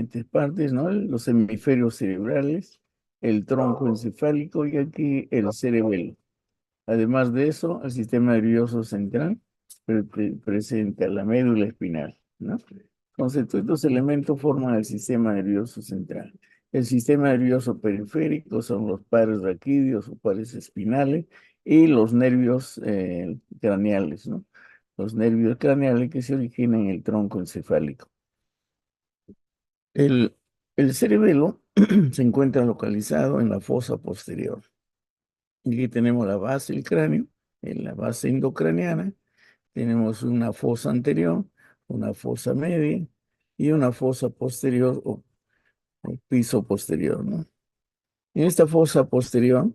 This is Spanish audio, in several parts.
diferentes partes, ¿no? Los hemisferios cerebrales, el tronco encefálico y aquí el cerebelo. Además de eso, el sistema nervioso central presenta la médula espinal, ¿no? Entonces, todos estos elementos forman el sistema nervioso central. El sistema nervioso periférico son los pares raquídeos o pares espinales y los nervios craneales, ¿no? Los nervios craneales que se originan en el tronco encefálico. El, el cerebelo se encuentra localizado en la fosa posterior. Aquí tenemos la base del cráneo, en la base endocraneana. Tenemos una fosa anterior, una fosa media y una fosa posterior o piso posterior, ¿no? En esta fosa posterior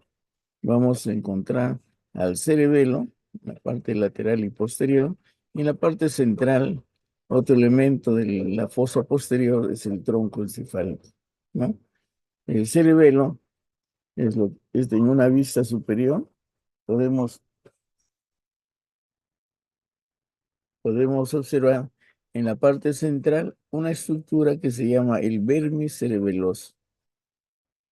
vamos a encontrar al cerebelo, la parte lateral y posterior, y en la parte central, otro elemento de la fosa posterior es el tronco encefálico, ¿no? El cerebelo es en una vista superior, podemos, podemos observar en la parte central una estructura que se llama el vermis cerebeloso.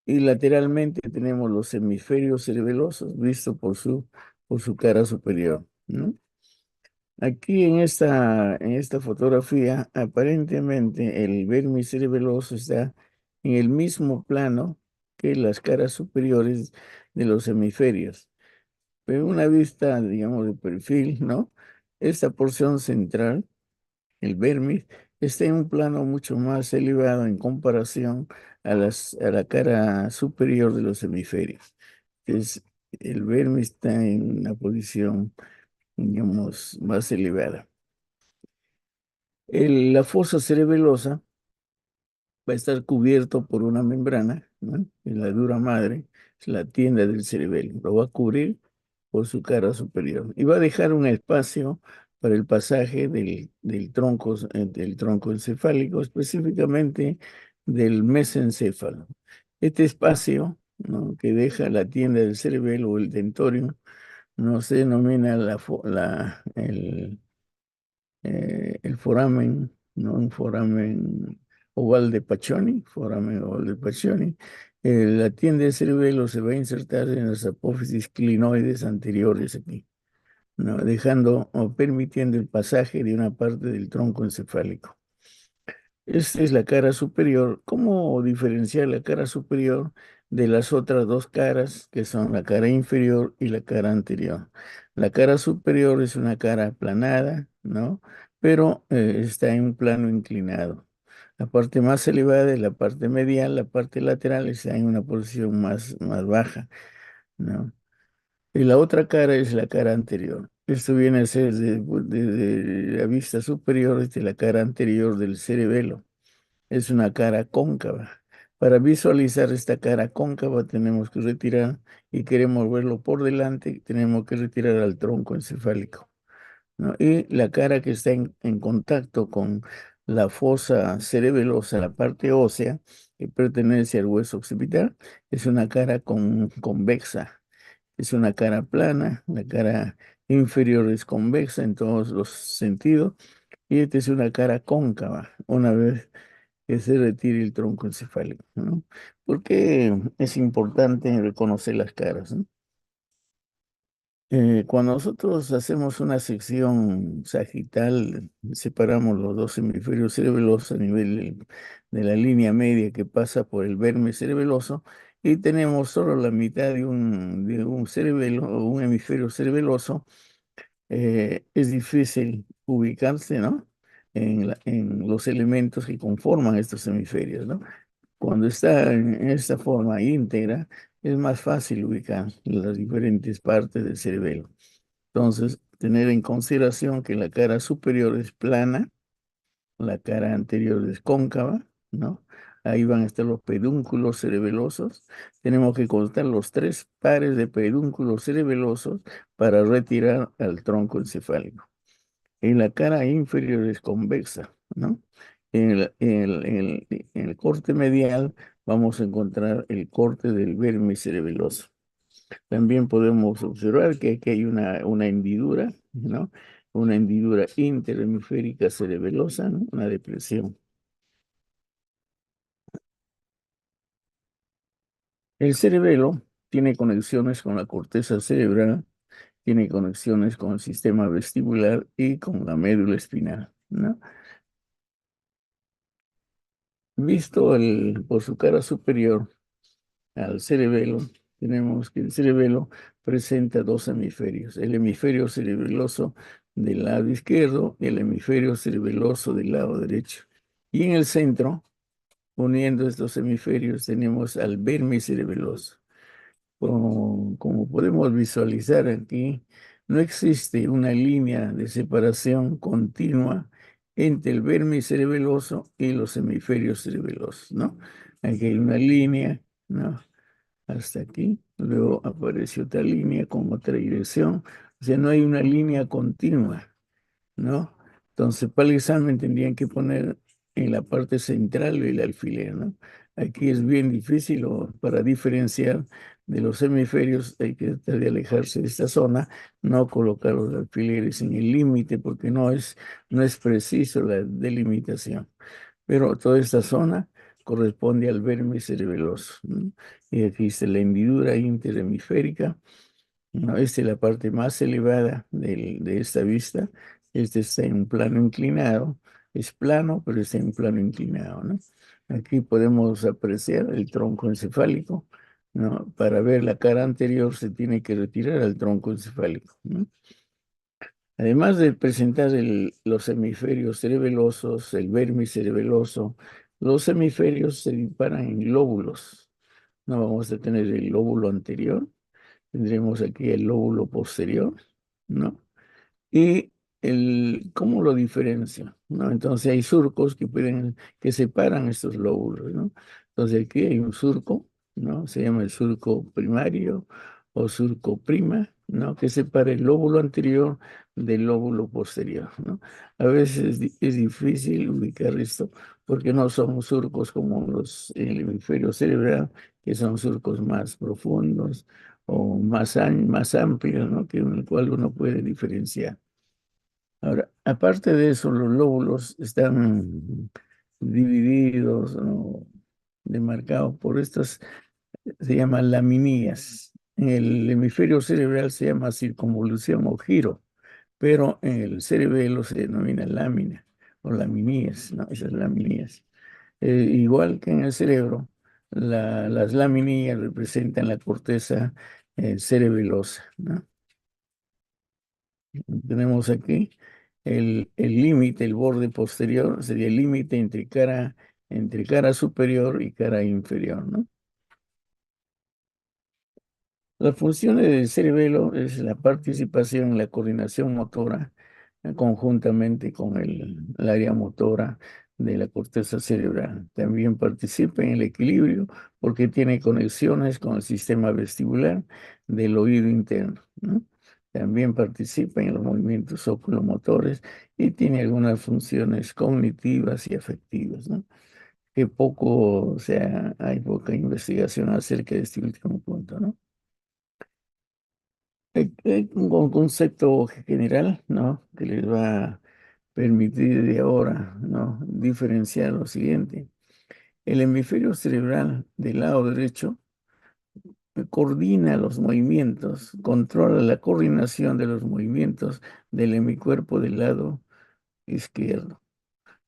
Y lateralmente tenemos los hemisferios cerebelosos vistos por su cara superior, ¿no? Aquí en esta fotografía, aparentemente el vermis cerebeloso está en el mismo plano que las caras superiores de los hemisferios. Pero una vista, digamos, de perfil, ¿no? Esta porción central, el vermis, está en un plano mucho más elevado en comparación a la cara superior de los hemisferios. Es, el vermis está en una posición, digamos, más elevada. La fosa cerebelosa va a estar cubierto por una membrana, ¿no? En la dura madre, es la tienda del cerebelo. Lo va a cubrir por su cara superior y va a dejar un espacio para el pasaje del tronco encefálico, específicamente del mesencéfalo. Este espacio, ¿no?, que deja la tienda del cerebelo o el tentorium, no se denomina el foramen, ¿no? Un foramen oval de Paccioni, foramen oval de Paccioni. La tienda del cerebelo se va a insertar en las apófisis clinoides anteriores aquí, ¿no? Dejando o permitiendo el pasaje de una parte del tronco encefálico. Esta es la cara superior. ¿Cómo diferenciar la cara superior de las otras dos caras, que son la cara inferior y la cara anterior? La cara superior es una cara aplanada, ¿no? Pero está en un plano inclinado. La parte más elevada es la parte medial, la parte lateral está en una posición más baja, ¿no? Y la otra cara es la cara anterior. Esto viene a ser de la vista superior de la cara anterior del cerebelo. Es una cara cóncava. Para visualizar esta cara cóncava tenemos que retirar, y queremos verlo por delante, tenemos que retirar al tronco encefálico, ¿no? Y la cara que está en contacto con la fosa cerebelosa, la parte ósea que pertenece al hueso occipital, es una cara convexa. Es una cara plana, la cara inferior es convexa en todos los sentidos, y esta es una cara cóncava, una vez que se retire el tronco encefálico, ¿no? Porque es importante reconocer las caras, ¿no? Cuando nosotros hacemos una sección sagital, separamos los dos hemisferios cerebelosos a nivel de la línea media que pasa por el verme cerebeloso, y tenemos solo la mitad de un cerebelo o un hemisferio cerebeloso. Es difícil ubicarse, ¿no? En los elementos que conforman estos hemisferios, ¿no? Cuando está en esta forma íntegra, es más fácil ubicar las diferentes partes del cerebelo. Entonces, tener en consideración que la cara superior es plana, la cara anterior es cóncava, ¿no? Ahí van a estar los pedúnculos cerebelosos. Tenemos que contar los tres pares de pedúnculos cerebelosos para retirar al tronco encefálico. En la cara inferior es convexa, ¿no? En el corte medial vamos a encontrar el corte del vermis cerebeloso. También podemos observar que aquí hay una hendidura, ¿no? Una hendidura interhemisférica cerebelosa, ¿no? Una depresión. El cerebelo tiene conexiones con la corteza cerebral, tiene conexiones con el sistema vestibular y con la médula espinal, ¿no? Visto por su cara superior al cerebelo, tenemos que el cerebelo presenta dos hemisferios, el hemisferio cerebeloso del lado izquierdo y el hemisferio cerebeloso del lado derecho. Y en el centro, uniendo estos hemisferios, tenemos al vermis cerebeloso. Como podemos visualizar aquí, no existe una línea de separación continua entre el vermis cerebeloso y los hemisferios cerebelosos, ¿no? Aquí hay una línea, ¿no? Hasta aquí, luego aparece otra línea con otra dirección, o sea, no hay una línea continua, ¿no? Entonces, para el examen tendrían que poner en la parte central el alfiler, ¿no? Aquí es bien difícil para diferenciar de los hemisferios, hay que tratar de alejarse de esta zona, no colocar los alfileres en el límite porque no es preciso la delimitación. Pero toda esta zona corresponde al verme cerebeloso, ¿no? Y aquí está la hendidura interhemisférica, ¿no? Esta es la parte más elevada de esta vista. Este está en un plano inclinado. Es plano, pero está en un plano inclinado, ¿no? Aquí podemos apreciar el tronco encefálico, ¿no? Para ver la cara anterior se tiene que retirar el tronco encefálico, ¿no? Además de presentar los hemisferios cerebelosos, el vermis cerebeloso, los hemisferios se disparan en lóbulos. No vamos a tener el lóbulo anterior, tendremos aquí el lóbulo posterior, ¿no? Y ¿cómo lo diferencio? ¿No? Entonces hay surcos que separan estos lóbulos, ¿no? Entonces aquí hay un surco, ¿no? Se llama el surco primario o surco prima, ¿no? Que separa el lóbulo anterior del lóbulo posterior, ¿no? A veces es difícil ubicar esto porque no son surcos como el hemisferio cerebral, que son surcos más profundos o más amplios, ¿no? Que en el cual uno puede diferenciar. Ahora, aparte de eso, los lóbulos están divididos, ¿no? Demarcados por estas, se llaman laminías. En el hemisferio cerebral se llama circunvolución o giro, pero en el cerebelo se denomina lámina o laminías, ¿no? Esas laminías. Igual que en el cerebro, las laminías representan la corteza cerebelosa, ¿no? Tenemos aquí el límite, el borde posterior, sería el límite entre cara superior y cara inferior, ¿no? Las funciones del cerebelo es la participación en la coordinación motora conjuntamente con el área motora de la corteza cerebral. También participa en el equilibrio porque tiene conexiones con el sistema vestibular del oído interno, ¿no? También participa en los movimientos oculomotores y tiene algunas funciones cognitivas y afectivas, ¿no? Que poco, o sea, hay poca investigación acerca de este último punto, ¿no? Un concepto general, ¿no? Que les va a permitir de ahora, ¿no? Diferenciar lo siguiente. El hemisferio cerebral del lado derecho coordina los movimientos, controla la coordinación de los movimientos del hemicuerpo del lado izquierdo.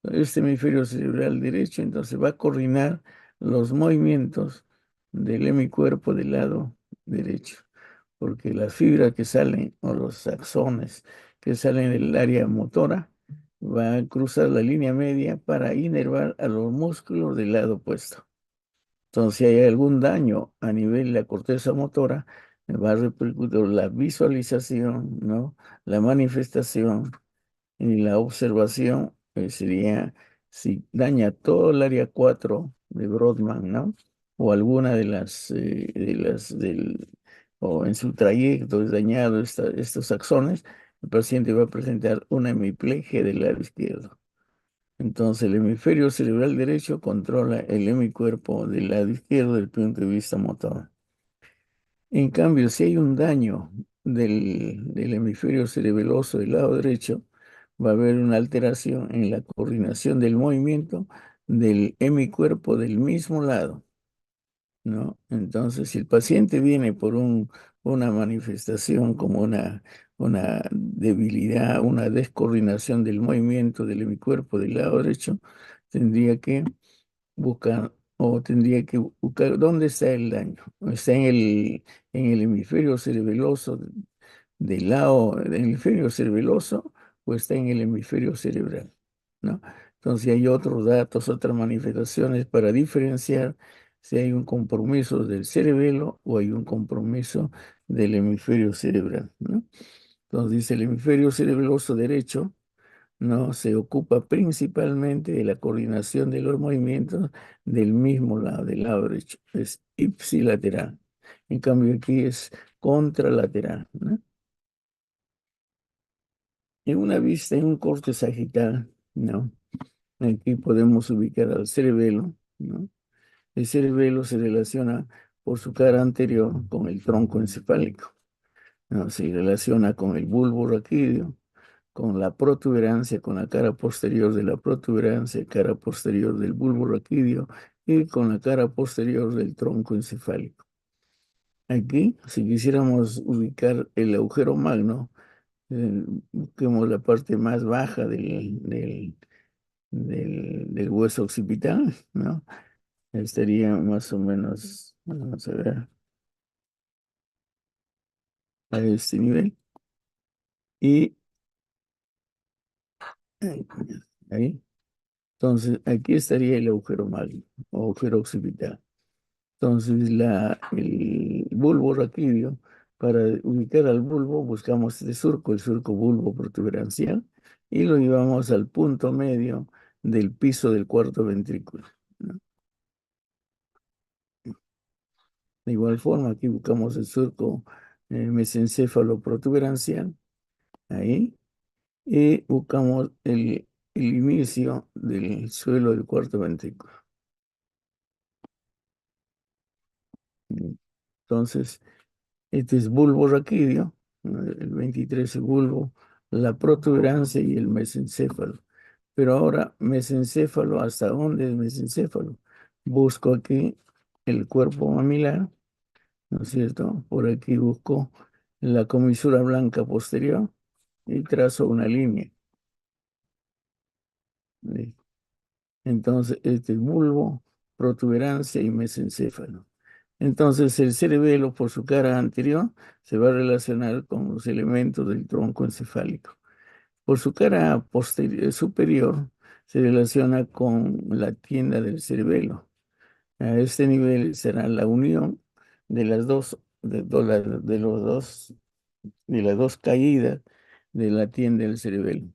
Este hemisferio cerebral derecho entonces va a coordinar los movimientos del hemicuerpo del lado derecho, porque las fibras que salen o los axones que salen del área motora van a cruzar la línea media para inervar a los músculos del lado opuesto. Entonces, si hay algún daño a nivel de la corteza motora, va a repercutir la visualización, ¿no? La manifestación y la observación sería si daña todo el área 4 de Brodmann, ¿no? O alguna o en su trayecto es dañado estos axones, el paciente va a presentar una hemiplegia del lado izquierdo. Entonces, el hemisferio cerebral derecho controla el hemicuerpo del lado izquierdo desde el punto de vista motor. En cambio, si hay un daño del hemisferio cerebeloso del lado derecho, va a haber una alteración en la coordinación del movimiento del hemicuerpo del mismo lado. ¿no? Entonces, si el paciente viene por una manifestación como una debilidad, una descoordinación del movimiento del hemicuerpo del lado derecho, tendría que buscar o tendría que buscar dónde está el daño. ¿Está en el hemisferio cerebeloso del lado del hemisferio cerebeloso o está en el hemisferio cerebral? ¿No? Entonces hay otros datos, otras manifestaciones para diferenciar si hay un compromiso del cerebelo o hay un compromiso del hemisferio cerebral, ¿no? Entonces dice el hemisferio cerebeloso derecho, ¿no? Se ocupa principalmente de la coordinación de los movimientos del mismo lado, del lado derecho. Es ipsilateral. En cambio aquí es contralateral, ¿no? En una vista, en un corte sagital, ¿no? Aquí podemos ubicar al cerebelo, ¿no? El cerebelo se relaciona por su cara anterior con el tronco encefálico, ¿no? Se relaciona con el bulbo raquídeo, con la protuberancia, con la cara posterior de la protuberancia, cara posterior del bulbo raquídeo y con la cara posterior del tronco encefálico. Aquí, si quisiéramos ubicar el agujero magno, busquemos la parte más baja del hueso occipital, ¿no? Estaría más o menos, vamos a ver, a este nivel. Y ahí, ahí. Entonces, aquí estaría el agujero magno, o agujero occipital. Entonces, el bulbo raquídeo, para ubicar al bulbo, buscamos este surco, el surco bulbo protuberancial, y lo llevamos al punto medio del piso del cuarto ventrículo, ¿no? De igual forma, aquí buscamos el surco mesencéfalo protuberancial, ahí, y buscamos el inicio del suelo del cuarto ventrículo. Entonces, este es bulbo raquídeo, ¿no? El 23 es bulbo, la protuberancia y el mesencéfalo. Pero ahora, mesencéfalo, ¿hasta dónde es mesencéfalo? Busco aquí el cuerpo mamilar, ¿no es cierto? Por aquí busco la comisura blanca posterior y trazo una línea. ¿Sí? Entonces, este es bulbo, protuberancia y mesencéfalo. Entonces, el cerebelo, por su cara anterior, se va a relacionar con los elementos del tronco encefálico. Por su cara superior, se relaciona con la tienda del cerebelo. A este nivel será la unión de las dos, de los dos, de las dos caídas de la tienda del cerebelo.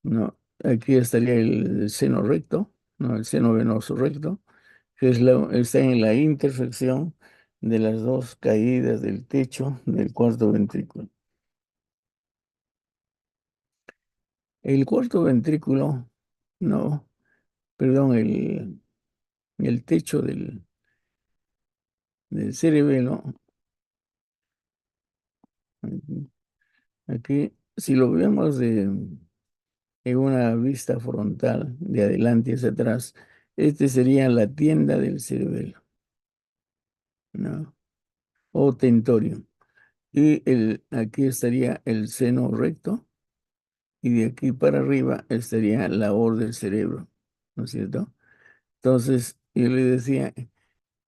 No, aquí estaría el seno recto, no, el seno venoso recto, que está en la intersección de las dos caídas del techo del cuarto ventrículo. El cuarto ventrículo, no, perdón, el techo del cerebelo, aquí, aquí, si lo vemos en una vista frontal, de adelante hacia atrás, este sería la tienda del cerebelo, ¿no? O tentorium. Y aquí estaría el seno recto y de aquí para arriba estaría la labor del cerebro, ¿no es cierto? Entonces, yo le decía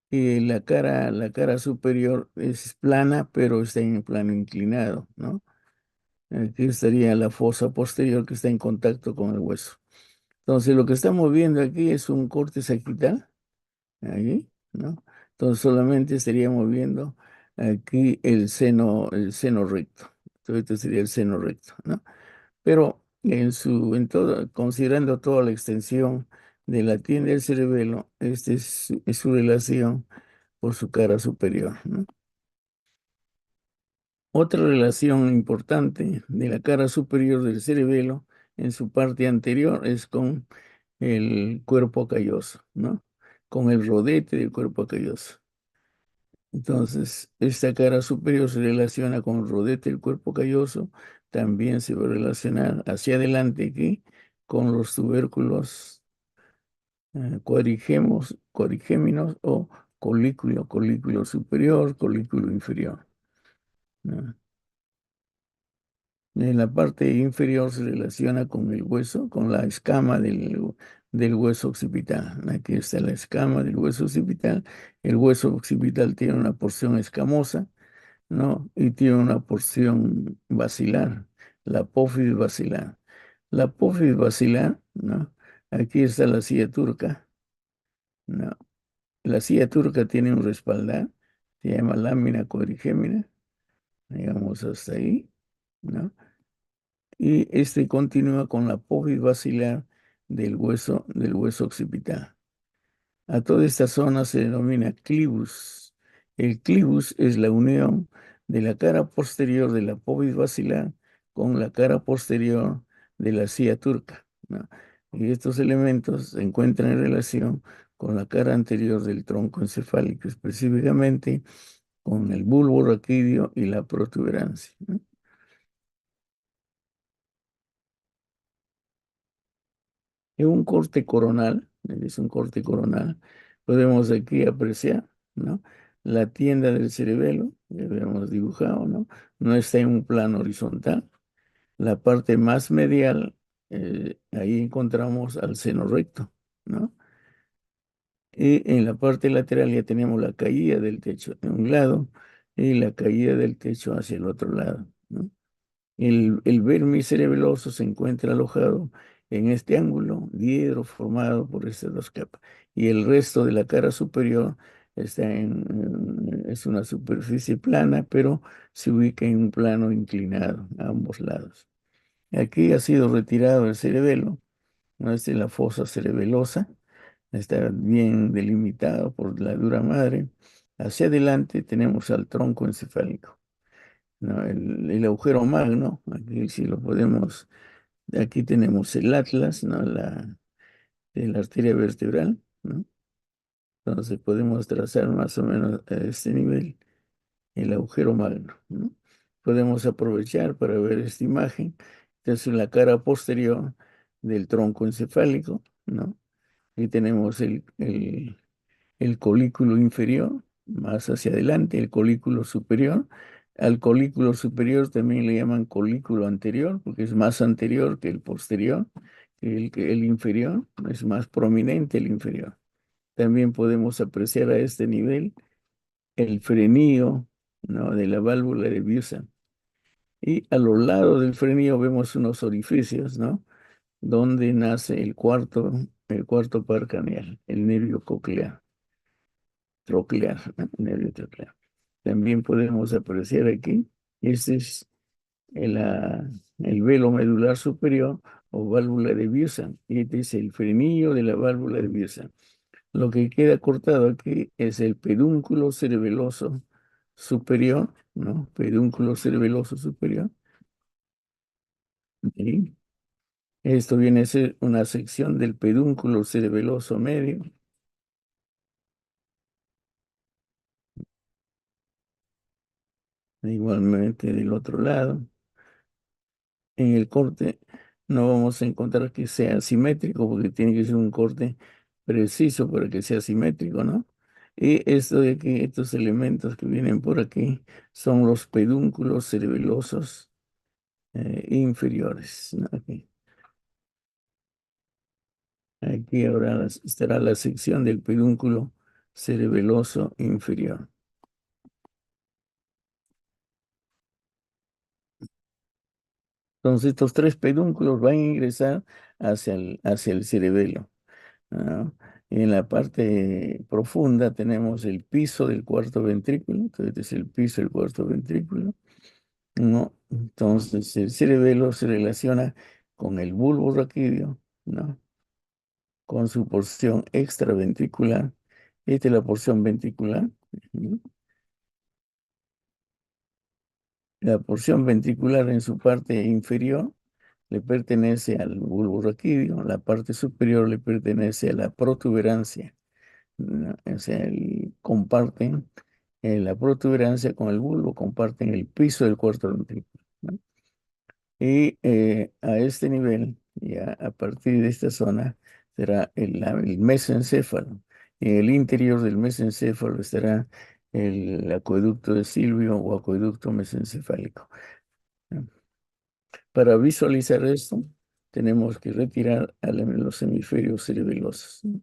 que la cara superior es plana, pero está en plano inclinado, ¿no? Aquí estaría la fosa posterior que está en contacto con el hueso. Entonces, lo que estamos viendo aquí es un corte sagital, ahí, ¿no? Entonces, solamente estaríamos viendo aquí el seno recto. Entonces, este sería el seno recto, ¿no? Pero en todo, considerando toda la extensión de la tienda del cerebelo, esta es su relación por su cara superior, ¿no? Otra relación importante de la cara superior del cerebelo en su parte anterior es con el cuerpo calloso, ¿no? Con el rodete del cuerpo calloso. Entonces, esta cara superior se relaciona con el rodete del cuerpo calloso, también se va a relacionar hacia adelante aquí con los tubérculos cuadrigéminos o colículo superior, colículo inferior, ¿no? En la parte inferior se relaciona con el hueso, con la escama del hueso occipital. Aquí está la escama del hueso occipital. El hueso occipital tiene una porción escamosa, ¿no? Y tiene una porción basilar, la apófisis basilar. La apófisis basilar, ¿no? Aquí está la silla turca, ¿no? La silla turca tiene un respaldar, se llama lámina cuadrigémina, digamos hasta ahí, ¿no? Y este continúa con la apófisis basilar del hueso occipital. A toda esta zona se denomina clivus. El clivus es la unión de la cara posterior de la apófisis basilar con la cara posterior de la silla turca, ¿no? Y estos elementos se encuentran en relación con la cara anterior del tronco encefálico, específicamente con el bulbo raquídeo y la protuberancia, ¿no? En un corte coronal, es un corte coronal, podemos aquí apreciar, ¿no? La tienda del cerebelo, que habíamos dibujado, ¿no? No está en un plano horizontal. La parte más medial, ahí encontramos al seno recto, ¿no? Y en la parte lateral ya tenemos la caída del techo de un lado y la caída del techo hacia el otro lado, ¿no? El vermis cerebeloso se encuentra alojado en este ángulo diedro formado por estas dos capas. Y el resto de la cara superior es una superficie plana, pero se ubica en un plano inclinado a ambos lados. Aquí ha sido retirado el cerebelo, ¿no? Esta es la fosa cerebelosa, está bien delimitado por la dura madre. Hacia adelante tenemos al tronco encefálico, ¿no? El agujero magno, aquí sí lo podemos, aquí tenemos el atlas, ¿no? De la arteria vertebral, ¿no? Entonces podemos trazar más o menos a este nivel el agujero magno, ¿no? Podemos aprovechar para ver esta imagen. Entonces, en la cara posterior del tronco encefálico, ¿no? Y tenemos el colículo inferior, más hacia adelante, el colículo superior. Al colículo superior también le llaman colículo anterior, porque es más anterior que el posterior, que el inferior, es más prominente el inferior. También podemos apreciar a este nivel el frenillo, ¿no? De la válvula de Busan. Y a los lados del frenillo vemos unos orificios, ¿no? Donde nace el cuarto par craneal, el nervio coclear, troclear, ¿no? Nervio troclear. También podemos apreciar aquí, este es el velo medular superior o válvula de Busan. Y este es el frenillo de la válvula de Busan. Lo que queda cortado aquí es el pedúnculo cerebeloso superior, ¿no? Pedúnculo cerebeloso superior. Y esto viene a ser una sección del pedúnculo cerebeloso medio. Igualmente del otro lado. En el corte no vamos a encontrar que sea simétrico porque tiene que ser un corte preciso para que sea simétrico, ¿no? Y esto de aquí, estos elementos que vienen por aquí son los pedúnculos cerebelosos inferiores, ¿no? Aquí ahora estará la sección del pedúnculo cerebeloso inferior. Entonces, estos tres pedúnculos van a ingresar hacia el cerebelo, ¿no? En la parte profunda tenemos el piso del cuarto ventrículo, entonces este es el piso del cuarto ventrículo, ¿no? Entonces, el cerebelo se relaciona con el bulbo raquídeo, ¿no? Con su porción extraventricular. Esta es la porción ventricular, ¿no? La porción ventricular en su parte inferior le pertenece al bulbo raquídeo, la parte superior le pertenece a la protuberancia, ¿no? O sea, comparten la protuberancia con el bulbo, comparten el piso del cuarto ventrículo, ¿no? Y a este nivel, ya a partir de esta zona, será el mesencéfalo. En el interior del mesencéfalo estará el acueducto de Silvio o acueducto mesencefálico, ¿no? Para visualizar esto, tenemos que retirar los hemisferios cerebelosos, ¿no?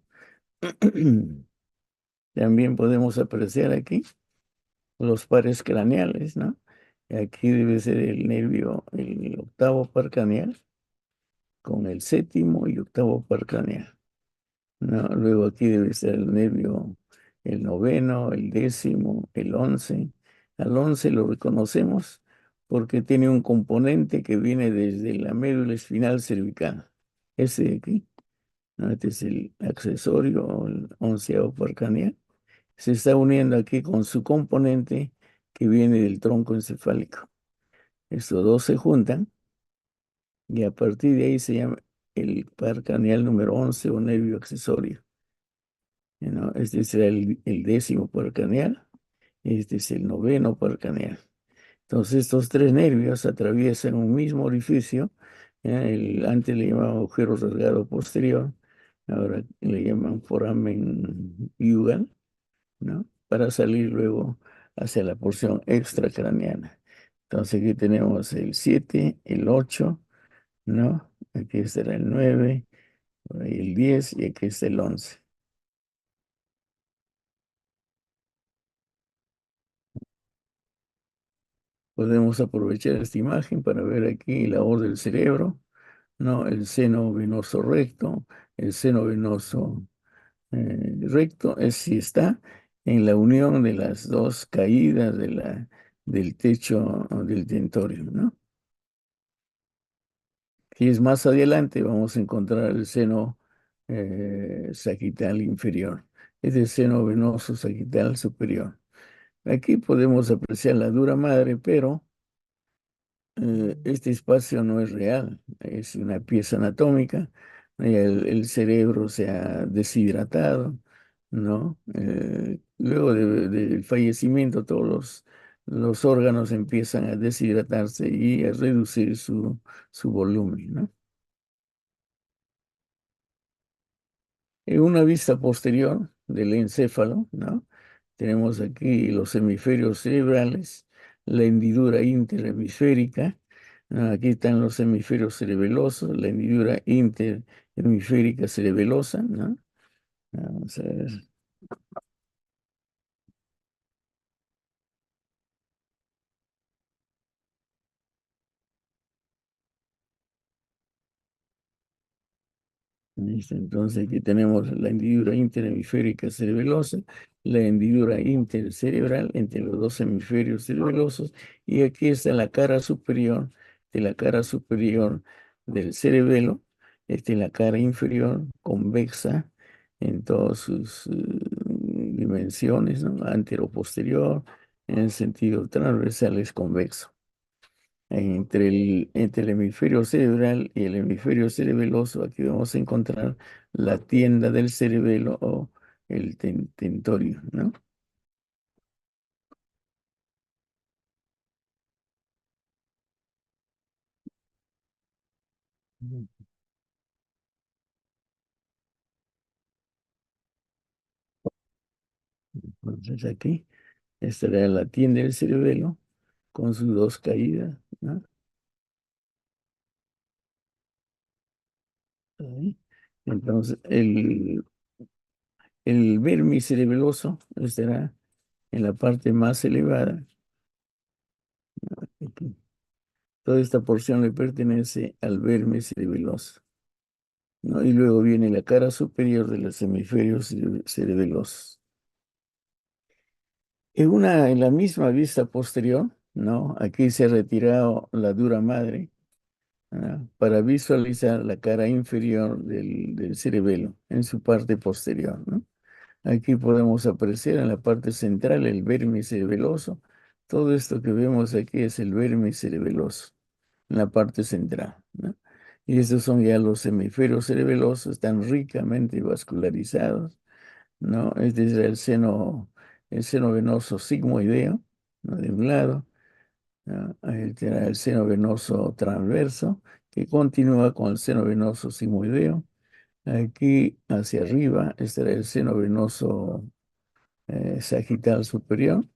También podemos apreciar aquí los pares craneales, ¿no? Aquí debe ser el nervio, el octavo par craneal, con el séptimo y octavo par craneal, ¿no? Luego aquí debe ser el nervio, el noveno, el décimo, el 11. Al 11 lo reconocemos porque tiene un componente que viene desde la médula espinal cervical. Ese de aquí, ¿no? Este es el accesorio, o el onceavo par craneal. Se está uniendo aquí con su componente que viene del tronco encefálico. Estos dos se juntan y a partir de ahí se llama el par craneal número 11 o nervio accesorio, ¿no? Este será el décimo par craneal, este es el noveno par craneal. Entonces estos tres nervios atraviesan un mismo orificio, ¿ya? Antes le llamaban agujero rasgado posterior, ahora le llaman foramen yugal, ¿no? Para salir luego hacia la porción extracraneana. Entonces aquí tenemos el 7, el 8, ¿no? Aquí estará el 9, por ahí el 10 y aquí está el 11. Podemos aprovechar esta imagen para ver aquí la labor del cerebro, ¿no? El seno venoso recto, el seno venoso recto es si está en la unión de las dos caídas del techo del tentorio, ¿no? Si es más adelante, vamos a encontrar el seno sagital inferior. Es el seno venoso sagital superior. Aquí podemos apreciar la dura madre, pero este espacio no es real, es una pieza anatómica. El cerebro se ha deshidratado, ¿no? Luego del fallecimiento, todos los órganos empiezan a deshidratarse y a reducir su volumen, ¿no? En una vista posterior del encéfalo, ¿no? Tenemos aquí los hemisferios cerebrales, la hendidura interhemisférica, ¿no? Aquí están los hemisferios cerebelosos, la hendidura interhemisférica cerebelosa, ¿no? Vamos a ver. ¿Listo? Entonces aquí tenemos la hendidura interhemisférica cerebelosa, la hendidura intercerebral entre los dos hemisferios cerebelosos y aquí está la cara superior de la cara superior del cerebelo, la cara inferior convexa en todas sus dimensiones, ¿no? Antero-posterior, en el sentido transversal es convexo. Entre el hemisferio cerebral y el hemisferio cerebeloso, aquí vamos a encontrar la tienda del cerebelo o el tentorio, ¿no? Ujú. Entonces aquí estará la tienda del cerebelo con sus dos caídas, ¿no? Ahí. Entonces el vermicerebeloso estará en la parte más elevada. Aquí. Toda esta porción le pertenece al vermicerebeloso, ¿no? Y luego viene la cara superior de los hemisferios cerebelosos. En la misma vista posterior, ¿no? Aquí se ha retirado la dura madre, ¿no? Para visualizar la cara inferior del cerebelo en su parte posterior, ¿no? Aquí podemos apreciar en la parte central el vermis cerebeloso. Todo esto que vemos aquí es el vermis cerebeloso en la parte central, ¿no? Y estos son ya los hemisferios cerebelosos, están ricamente vascularizados, ¿no? Este es el seno venoso sigmoideo, ¿no? De un lado, ¿no? Ahí tiene el seno venoso transverso, que continúa con el seno venoso sigmoideo. Aquí hacia arriba estará el seno venoso sagital superior.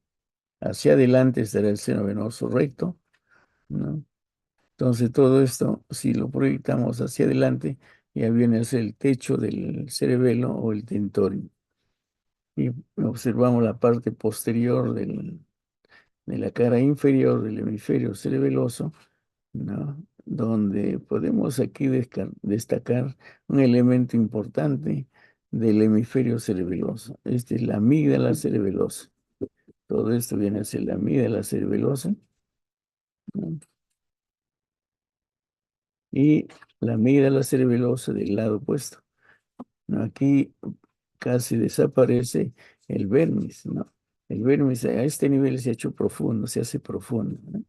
Hacia adelante estará el seno venoso recto, ¿no? Entonces todo esto, si lo proyectamos hacia adelante, ya viene a ser el techo del cerebelo o el tentorium. Y observamos la parte posterior de la cara inferior del hemisferio cerebeloso, ¿no? Donde podemos aquí destacar un elemento importante del hemisferio cerebeloso. Esta es la amígdala cerebelosa. Todo esto viene a ser la amígdala cerebelosa, ¿no? Y la amígdala cerebelosa del lado opuesto, ¿no? Aquí casi desaparece el vermis, ¿no? El vermis a este nivel se ha hecho profundo, se hace profundo, ¿no?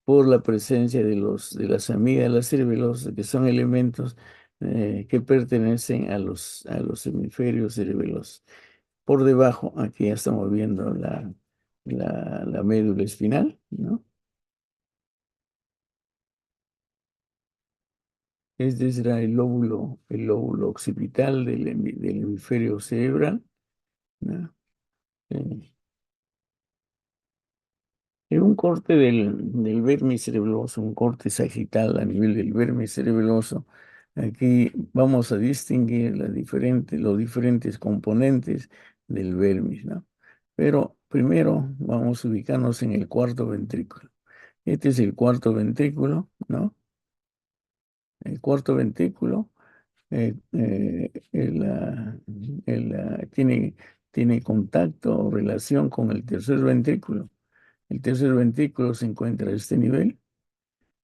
Por la presencia de las amígdalas cerebelosas, que son elementos que pertenecen a los hemisferios cerebelosos. Por debajo, aquí ya estamos viendo la médula espinal, ¿no? Este será el lóbulo occipital del hemisferio cerebral, ¿no? Eh, En un corte del vermis cerebeloso, un corte sagital a nivel del vermis cerebeloso, aquí vamos a distinguir los diferentes componentes del vermis, ¿no? Pero primero vamos a ubicarnos en el cuarto ventrículo. Este es el cuarto ventrículo, ¿no? El cuarto ventrículo tiene contacto o relación con el tercer ventrículo. El tercer ventrículo se encuentra a este nivel,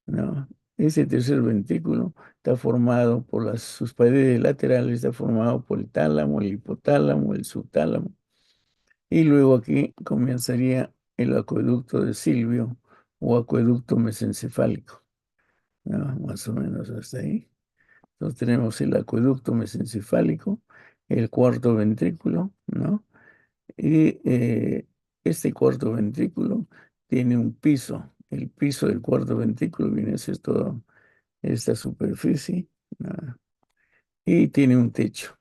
¿no? Ese tercer ventrículo está formado por sus paredes laterales, está formado por el tálamo, el hipotálamo, el subtálamo. Y luego aquí comenzaría el acueducto de Silvio o acueducto mesencefálico, ¿no? Más o menos hasta ahí. Entonces tenemos el acueducto mesencefálico, el cuarto ventrículo, ¿no? Y este cuarto ventrículo tiene un piso. El piso del cuarto ventrículo viene a ser toda esta superficie, ¿no? Y tiene un techo.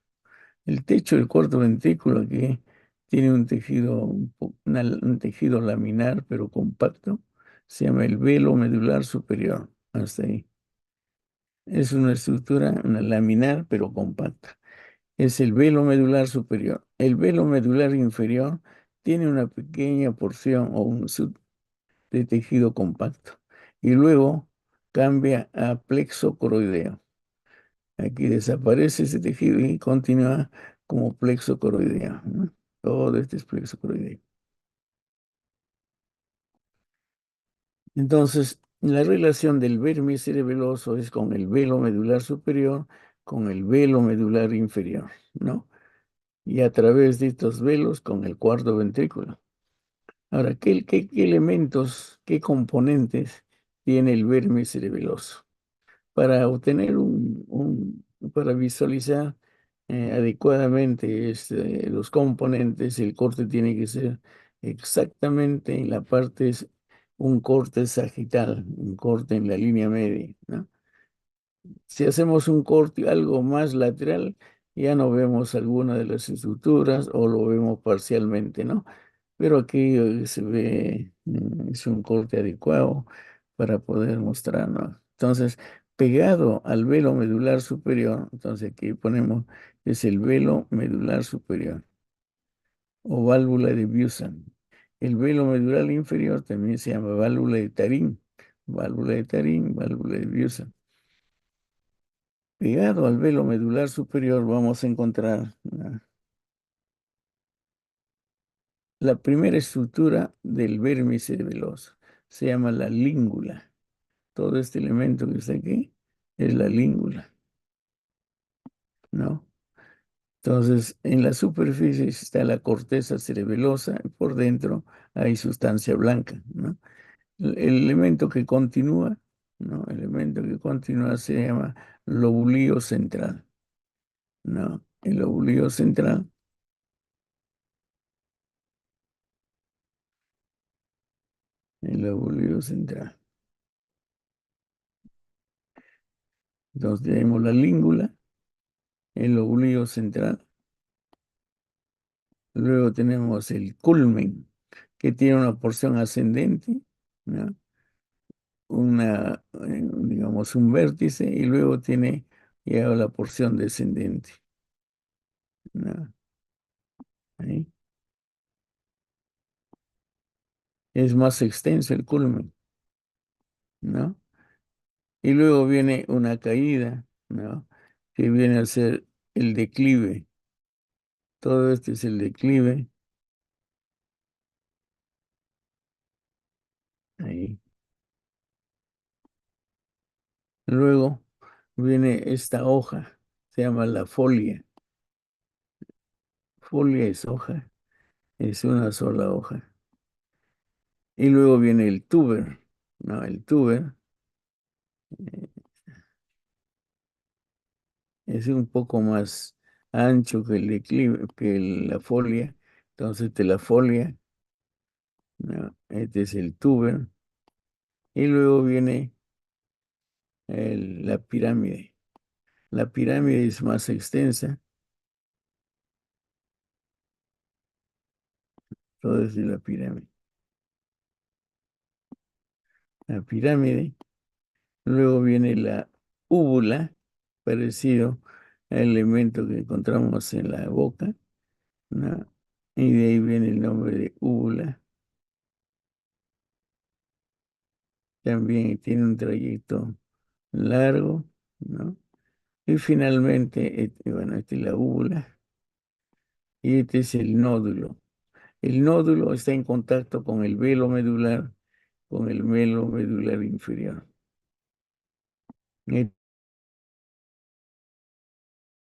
El techo del cuarto ventrículo aquí tiene un tejido, un tejido laminar pero compacto. Se llama el velo medular superior. Hasta ahí. Es una estructura, una laminar pero compacta. Es el velo medular superior. El velo medular inferior tiene una pequeña porción o un de tejido compacto y luego cambia a plexo coroideo. Aquí desaparece ese tejido y continúa como plexo coroideo, ¿no? Todo este es plexo coroideo. Entonces, la relación del vermis cerebeloso es con el velo medular superior, con el velo medular inferior, ¿no? Y a través de estos velos con el cuarto ventrículo. Ahora, ¿qué elementos, qué componentes tiene el vermis cerebeloso? Para obtener para visualizar adecuadamente los componentes, el corte tiene que ser exactamente en la parte, un corte sagital, un corte en la línea media, ¿no? Si hacemos un corte algo más lateral, ya no vemos alguna de las estructuras o lo vemos parcialmente, ¿no? Pero aquí se ve, es un corte adecuado para poder mostrar, ¿no? Entonces, pegado al velo medular superior, entonces aquí ponemos, es el velo medular superior o válvula de Busan. El velo medular inferior también se llama válvula de Tarín, válvula de Tarín, válvula de Busan. Pegado al velo medular superior vamos a encontrar la primera estructura del vermis cerebeloso. Se llama la língula. Todo este elemento que está aquí es la língula, ¿no? Entonces, en la superficie está la corteza cerebelosa y por dentro hay sustancia blanca, ¿no? El elemento que continúa, ¿no? El elemento que continúa se llama lobulillo central, ¿no? El lobulillo central, el lobulillo central. Entonces tenemos la língula, el lóbulo central. Luego tenemos el culmen, que tiene una porción ascendente, ¿no? Digamos, un vértice, y luego tiene ya la porción descendente, ¿no? Ahí. Es más extenso el culmen, ¿no? Y luego viene una caída, ¿no? Que viene a ser el declive. Todo este es el declive. Ahí. Luego viene esta hoja, se llama la folia. Folia es hoja, es una sola hoja. Y luego viene el tuber, ¿no? El tuber eh, es un poco más ancho que el declive, que la folia. Entonces, de la folia, ¿no? Este es el tuber. Y luego viene la pirámide. La pirámide es más extensa, todo es de la pirámide. La pirámide. Luego viene la úvula, parecido al elemento que encontramos en la boca, ¿no? Y de ahí viene el nombre de úvula. También tiene un trayecto largo, ¿no? Y finalmente, bueno, esta es la úvula y este es el nódulo. El nódulo está en contacto con el velo medular inferior. Este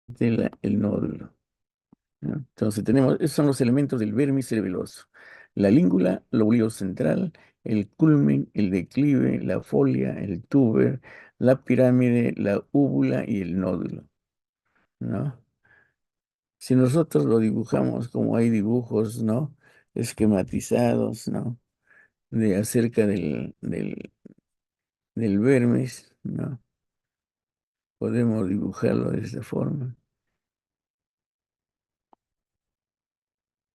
es el nódulo, ¿no? Entonces tenemos, esos son los elementos del vermis cerebeloso. La língula, lóbulo central, el culmen, el declive, la folia, el tuber, la pirámide, la úvula y el nódulo, ¿no? Si nosotros lo dibujamos como hay dibujos, ¿no? Esquematizados, ¿no? De acerca del vermis, ¿no? Podemos dibujarlo de esta forma.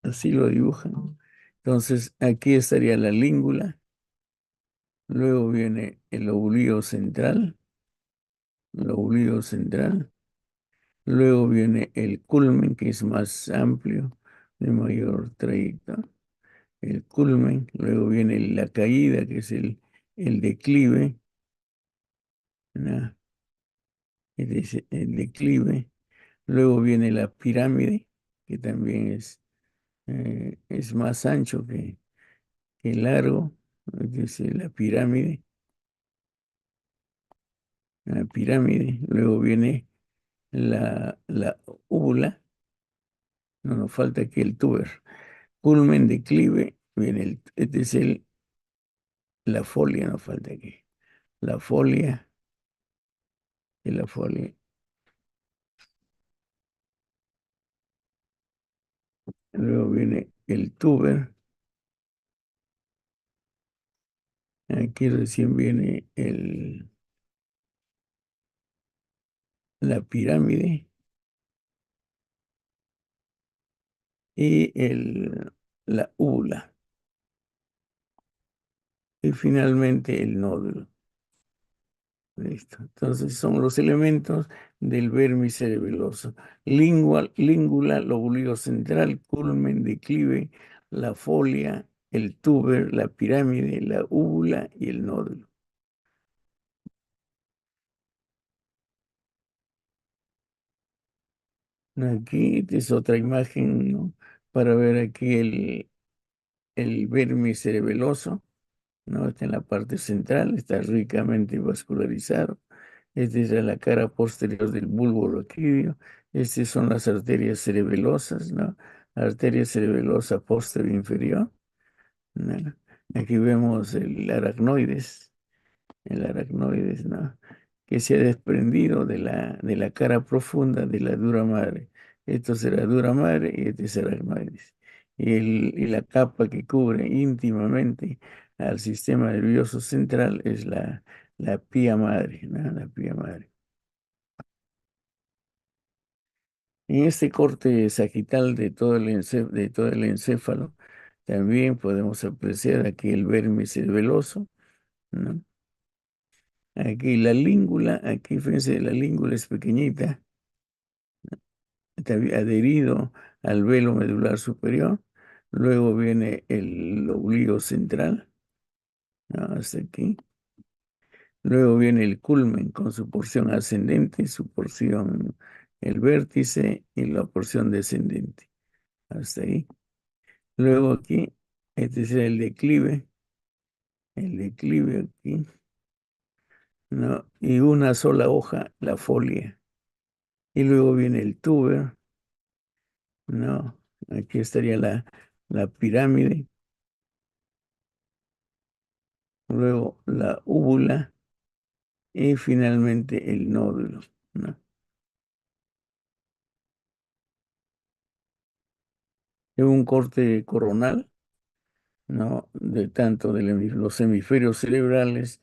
Así lo dibujan. Entonces, aquí estaría la língula. Luego viene el lóbulo central. Luego viene el culmen, que es más amplio, de mayor trayecto. El culmen. Luego viene la caída, que es el declive, ¿no? El declive. Luego viene la pirámide, que también es más ancho que largo. Es la pirámide. La pirámide. Luego viene la úvula. No nos falta aquí el tuber. Culmen, declive. Viene este es la folia, nos falta aquí. La folia y la folia. Luego viene el tuber. Aquí recién viene la pirámide y la úvula. Y finalmente el nódulo. Listo. Entonces son los elementos del vermis cerebeloso. Língula, lóbulo central, culmen, declive, la folia, el tuber, la pirámide, la úvula y el nódulo. Aquí es otra imagen, ¿no? Para ver aquí el vermis cerebeloso, ¿no? Está en la parte central, está ricamente vascularizado. Esta es la cara posterior del bulbo raquídeo. Estas son las arterias cerebelosas, ¿no? Arteria cerebelosa posterior inferior, ¿no? Aquí vemos el aracnoides, ¿no? Que se ha desprendido de la cara profunda de la dura madre. Esto será dura madre y este es aracnoides. Y la capa que cubre íntimamente al sistema nervioso central es la pía madre, ¿no? La pía madre. En este corte sagital de todo el encéfalo, también podemos apreciar aquí el verme cerebeloso, ¿no? Aquí la língula, aquí fíjense, la língula es pequeñita, está adherido al velo medular superior. Luego viene el obligo central, ¿no? Hasta aquí. Luego viene el culmen con su porción ascendente, su porción, el vértice y la porción descendente. Hasta ahí. Luego aquí, este es el declive aquí, ¿no? Y una sola hoja, la folia. Y luego viene el tuber, ¿no? Aquí estaría la pirámide, luego la úvula y finalmente el nódulo, ¿no? Es un corte coronal, ¿no? De tanto de los hemisferios cerebrales,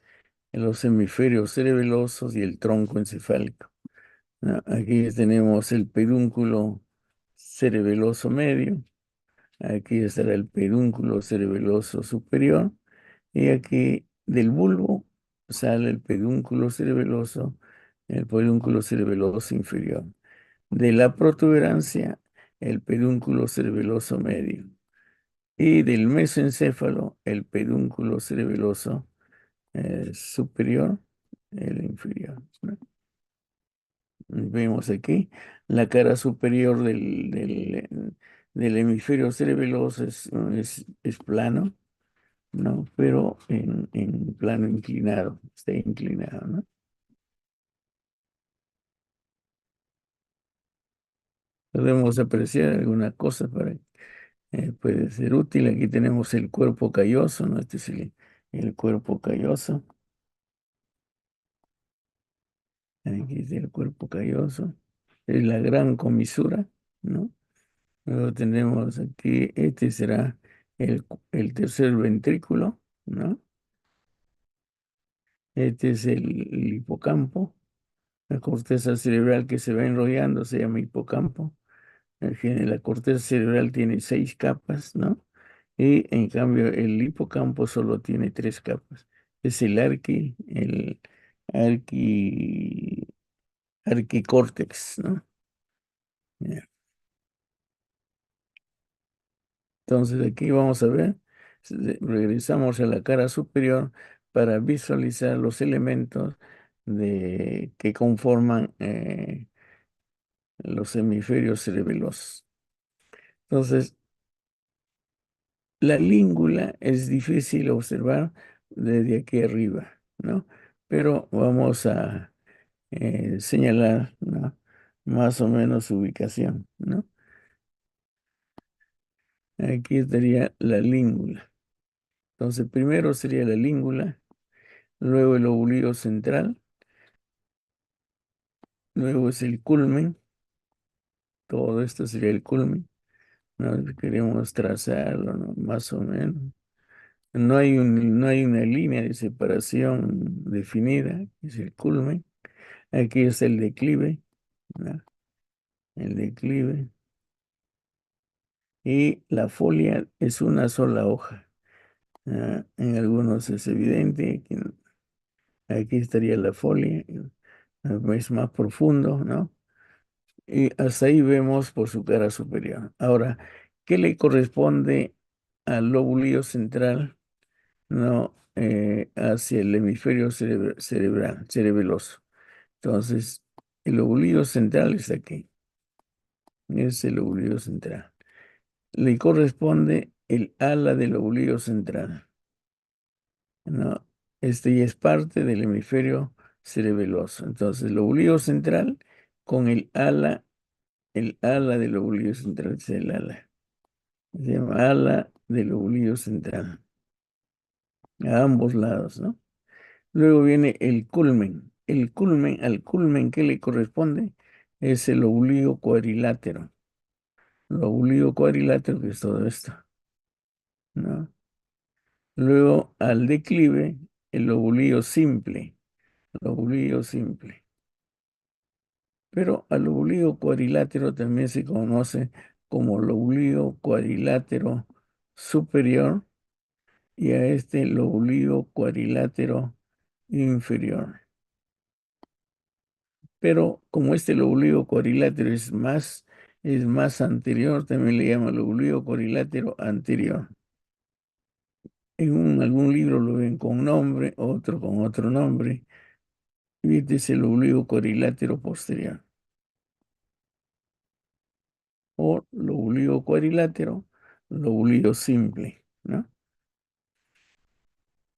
los hemisferios cerebelosos y el tronco encefálico, ¿no? Aquí tenemos el pedúnculo cerebeloso medio, aquí estará el pedúnculo cerebeloso superior y aquí del bulbo sale el pedúnculo cerebeloso inferior. De la protuberancia, el pedúnculo cerebeloso medio. Y del mesencéfalo, el pedúnculo cerebeloso superior, el inferior, ¿no? Vemos aquí la cara superior del hemisferio cerebeloso es plano, ¿no? Pero en plano inclinado, está inclinado, ¿no? Podemos apreciar alguna cosa puede ser útil. Aquí tenemos el cuerpo calloso, ¿no? Este es el cuerpo calloso. Aquí está el cuerpo calloso. Es la gran comisura, ¿no? Luego tenemos aquí, este será el tercer ventrículo, ¿no? Este es el hipocampo. La corteza cerebral que se va enrollando se llama hipocampo. La corteza cerebral tiene 6 capas, ¿no? Y en cambio el hipocampo solo tiene 3 capas. Es el arqui, arquicórtex, ¿no? Ya. Entonces aquí vamos a ver, regresamos a la cara superior para visualizar los elementos que conforman los hemisferios cerebelosos. Entonces, la língula es difícil observar desde aquí arriba, ¿no? Pero vamos a señalar, ¿no? Más o menos su ubicación, ¿no? Aquí estaría la língula. Entonces, primero sería la língula, luego el obligo central, luego es el culmen, todo esto sería el culmen, ¿no? Queremos trazarlo, ¿no? Más o menos. No hay una línea de separación definida, es el culmen. Aquí es el declive, ¿no? El declive. Y la folia es una sola hoja. En algunos es evidente, aquí estaría la folia, es más profundo, ¿no? Y hasta ahí vemos por su cara superior. Ahora, ¿qué le corresponde al lóbulo central, ¿no? Hacia el hemisferio cerebral, cerebeloso? Entonces, el lóbulo central está aquí, es el lóbulo central. Le corresponde el ala del lóbulo central, ¿no? Este ya es parte del hemisferio cerebeloso. Entonces, el lóbulo central con el ala del lóbulo central es el ala. Se llama ala del lóbulo central, a ambos lados, ¿no? Luego viene el culmen. Al culmen que le corresponde es el lóbulo cuadrilátero. Lóbulo cuadrilátero, que es todo esto, ¿no? Luego al declive, el lóbulo simple. Lóbulo simple. Pero al lóbulo cuadrilátero también se conoce como lóbulo cuadrilátero superior y a este lóbulo cuadrilátero inferior. Pero como este lóbulo cuadrilátero es más anterior, también le llaman lóbulo cuadrilátero anterior. Algún libro lo ven con nombre, otro con otro nombre. Y este es el lóbulo cuadrilátero posterior o lóbulo cuadrilátero, lóbulo simple, ¿no?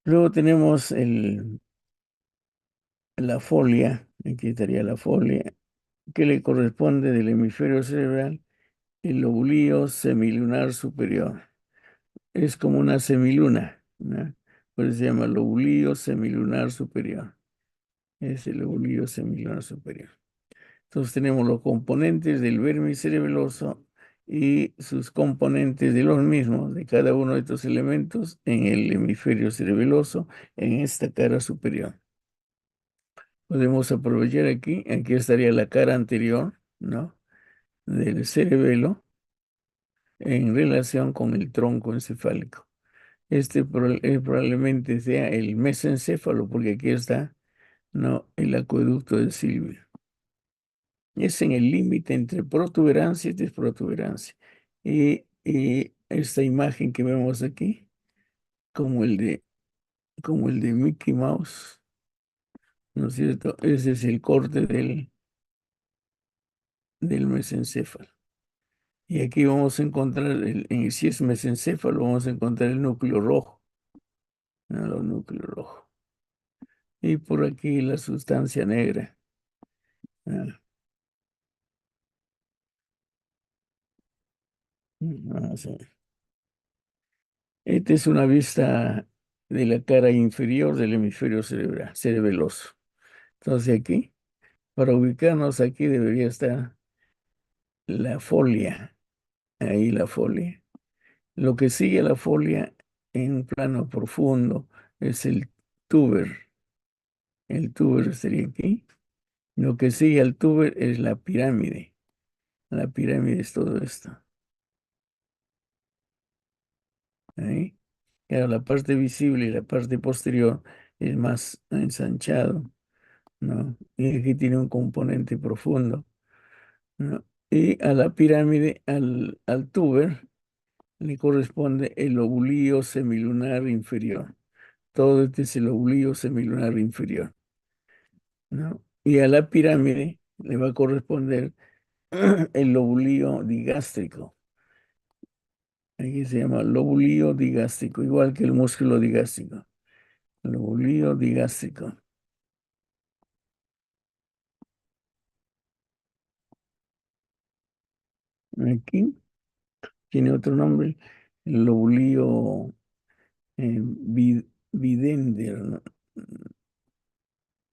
Luego tenemos la folia, aquí estaría la folia, que le corresponde del hemisferio cerebral, el lóbulo semilunar superior. Es como una semiluna, ¿no? Por eso se llama lóbulo semilunar superior. Es el lóbulo semilunar superior. Entonces tenemos los componentes del vermis cerebeloso y sus componentes de los mismos, de cada uno de estos elementos, en el hemisferio cerebeloso, en esta cara superior. Podemos aprovechar aquí estaría la cara anterior, ¿no? Del cerebelo en relación con el tronco encefálico. Probablemente sea el mesencéfalo, porque aquí está, ¿no? El acueducto de Silvio. Es en el límite entre protuberancia y desprotuberancia. Y esta imagen que vemos aquí, como como el de Mickey Mouse, ¿no es cierto? Ese es el corte del mesencéfalo. Y aquí vamos a encontrar, si es mesencéfalo, vamos a encontrar el núcleo rojo, ¿no? El núcleo rojo. Y por aquí la sustancia negra. ¿No? Vamos a ver. Esta es una vista de la cara inferior del hemisferio cerebeloso. Entonces aquí, para ubicarnos aquí debería estar la folia, ahí la folia. Lo que sigue a la folia en un plano profundo es el tuber. El tuber estaría aquí. Lo que sigue al tuber es la pirámide. La pirámide es todo esto. Ahí. Claro, la parte visible y la parte posterior es más ensanchado, ¿no? Y aquí tiene un componente profundo, ¿no? Y a la pirámide, al tuber, le corresponde el lóbulo semilunar inferior. Todo este es el lóbulo semilunar inferior, ¿no? Y a la pirámide le va a corresponder el lóbulo digástrico. Aquí se llama lóbulo digástrico, igual que el músculo digástrico. Lóbulo digástrico. Aquí tiene otro nombre, el lóbulo vidender, ¿no?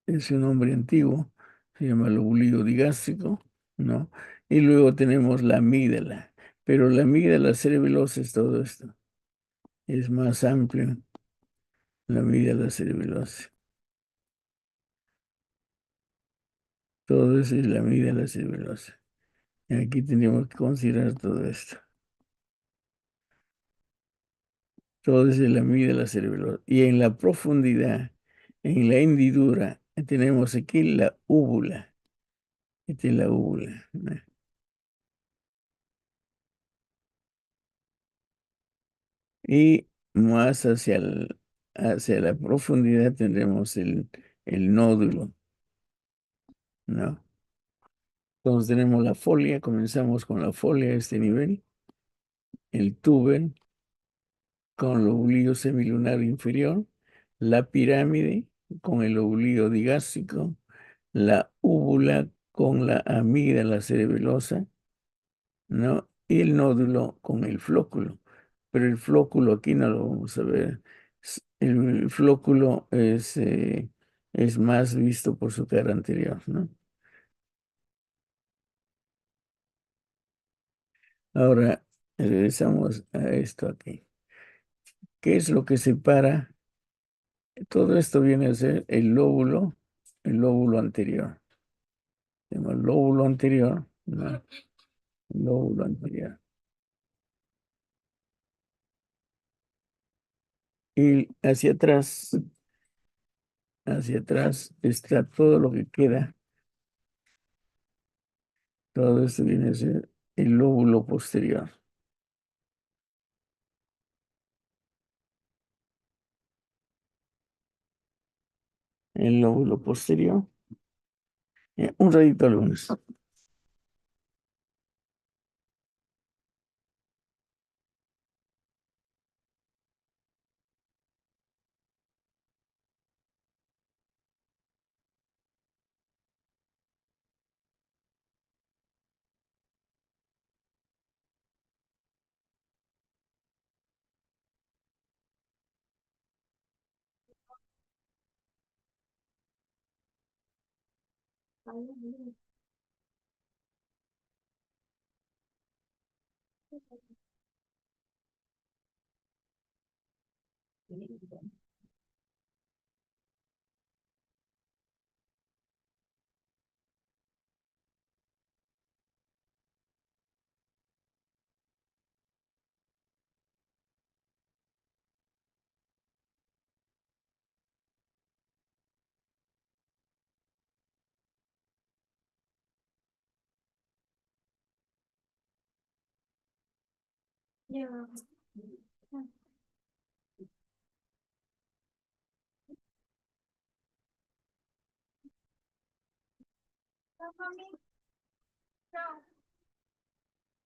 Es un nombre antiguo, se llama lóbulo digástrico, ¿no? Y luego tenemos la amígdala, pero la amígdala cerebelosa es todo esto, es más amplio, la amígdala cerebelosa. Todo eso es la amígdala cerebelosa. Y aquí tenemos que considerar todo esto. Todo es la amígdala cerebelosa. Y en la profundidad, en la hendidura, tenemos aquí la úvula. Esta es la úvula, ¿no? Y más hacia la profundidad tendremos el nódulo, ¿no? Entonces tenemos la folia, comenzamos con la folia a este nivel, el tuber con el lóbulo semilunar inferior, la pirámide con el lóbulo digástrico, la úvula con la amígdala cerebelosa, ¿no? Y el nódulo con el flóculo. Pero el flóculo aquí no lo vamos a ver. El flóculo es más visto por su cara anterior, ¿no? Ahora regresamos a esto aquí. ¿Qué es lo que separa? Todo esto viene a ser el lóbulo anterior. Se llama lóbulo anterior, ¿no? Lóbulo anterior. Y hacia atrás está todo lo que queda. Todo esto viene a ser el lóbulo posterior. El lóbulo posterior. Un ratito algunos.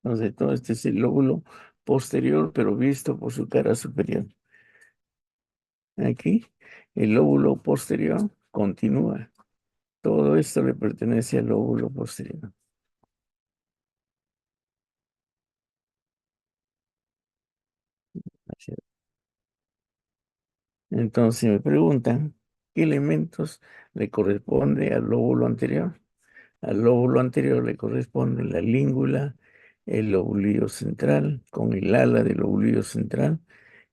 Entonces, todo este es el lóbulo posterior, pero visto por su cara superior. Aquí, el lóbulo posterior continúa. Todo esto le pertenece al lóbulo posterior. Así. Entonces, si me preguntan, ¿qué elementos le corresponde al lóbulo anterior? Al lóbulo anterior le corresponde la língula, el lóbulo central, con el ala del lóbulo central,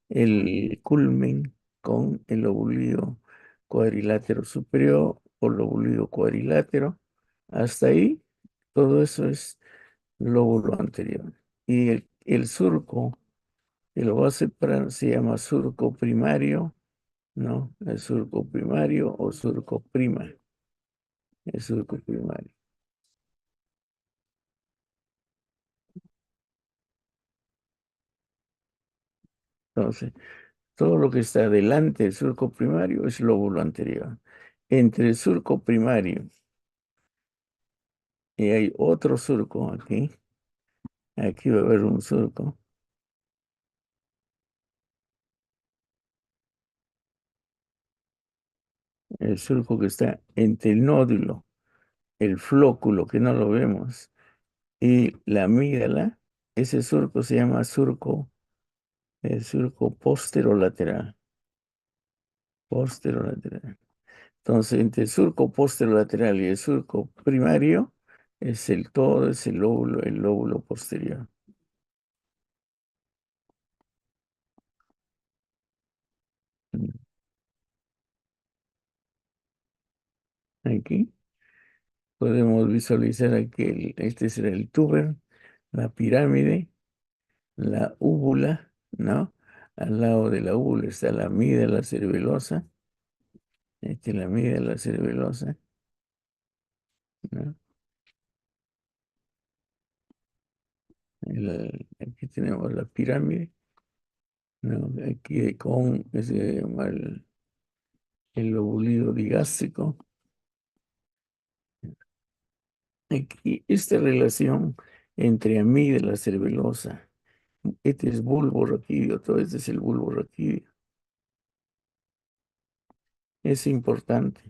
el culmen con el lóbulo cuadrilátero superior o lóbulo cuadrilátero. Hasta ahí, todo eso es lóbulo anterior. Y el surco, que lo va a separar, se llama surco primario, ¿no? El surco primario o surco prima, el surco primario. Entonces, todo lo que está delante del surco primario es lóbulo anterior. Entre el surco primario y hay otro surco aquí, aquí va a haber un surco, el surco que está entre el nódulo, el flóculo, que no lo vemos, y la amígdala, ese surco se llama surco, el surco posterolateral, posterolateral. Entonces, entre el surco posterolateral y el surco primario, es todo, es el lóbulo posterior. Aquí podemos visualizar aquí, este será el túber, la pirámide, la úvula, ¿no? Al lado de la úvula está la amígdala cerebelosa, esta es la amígdala cerebelosa, ¿no? Aquí tenemos la pirámide, ¿no? Aquí con ese llama el lóbulo digástrico. Aquí esta relación entre amígdala cerebelosa, este es bulbo raquídeo, todo este es el bulbo raquídeo. Es importante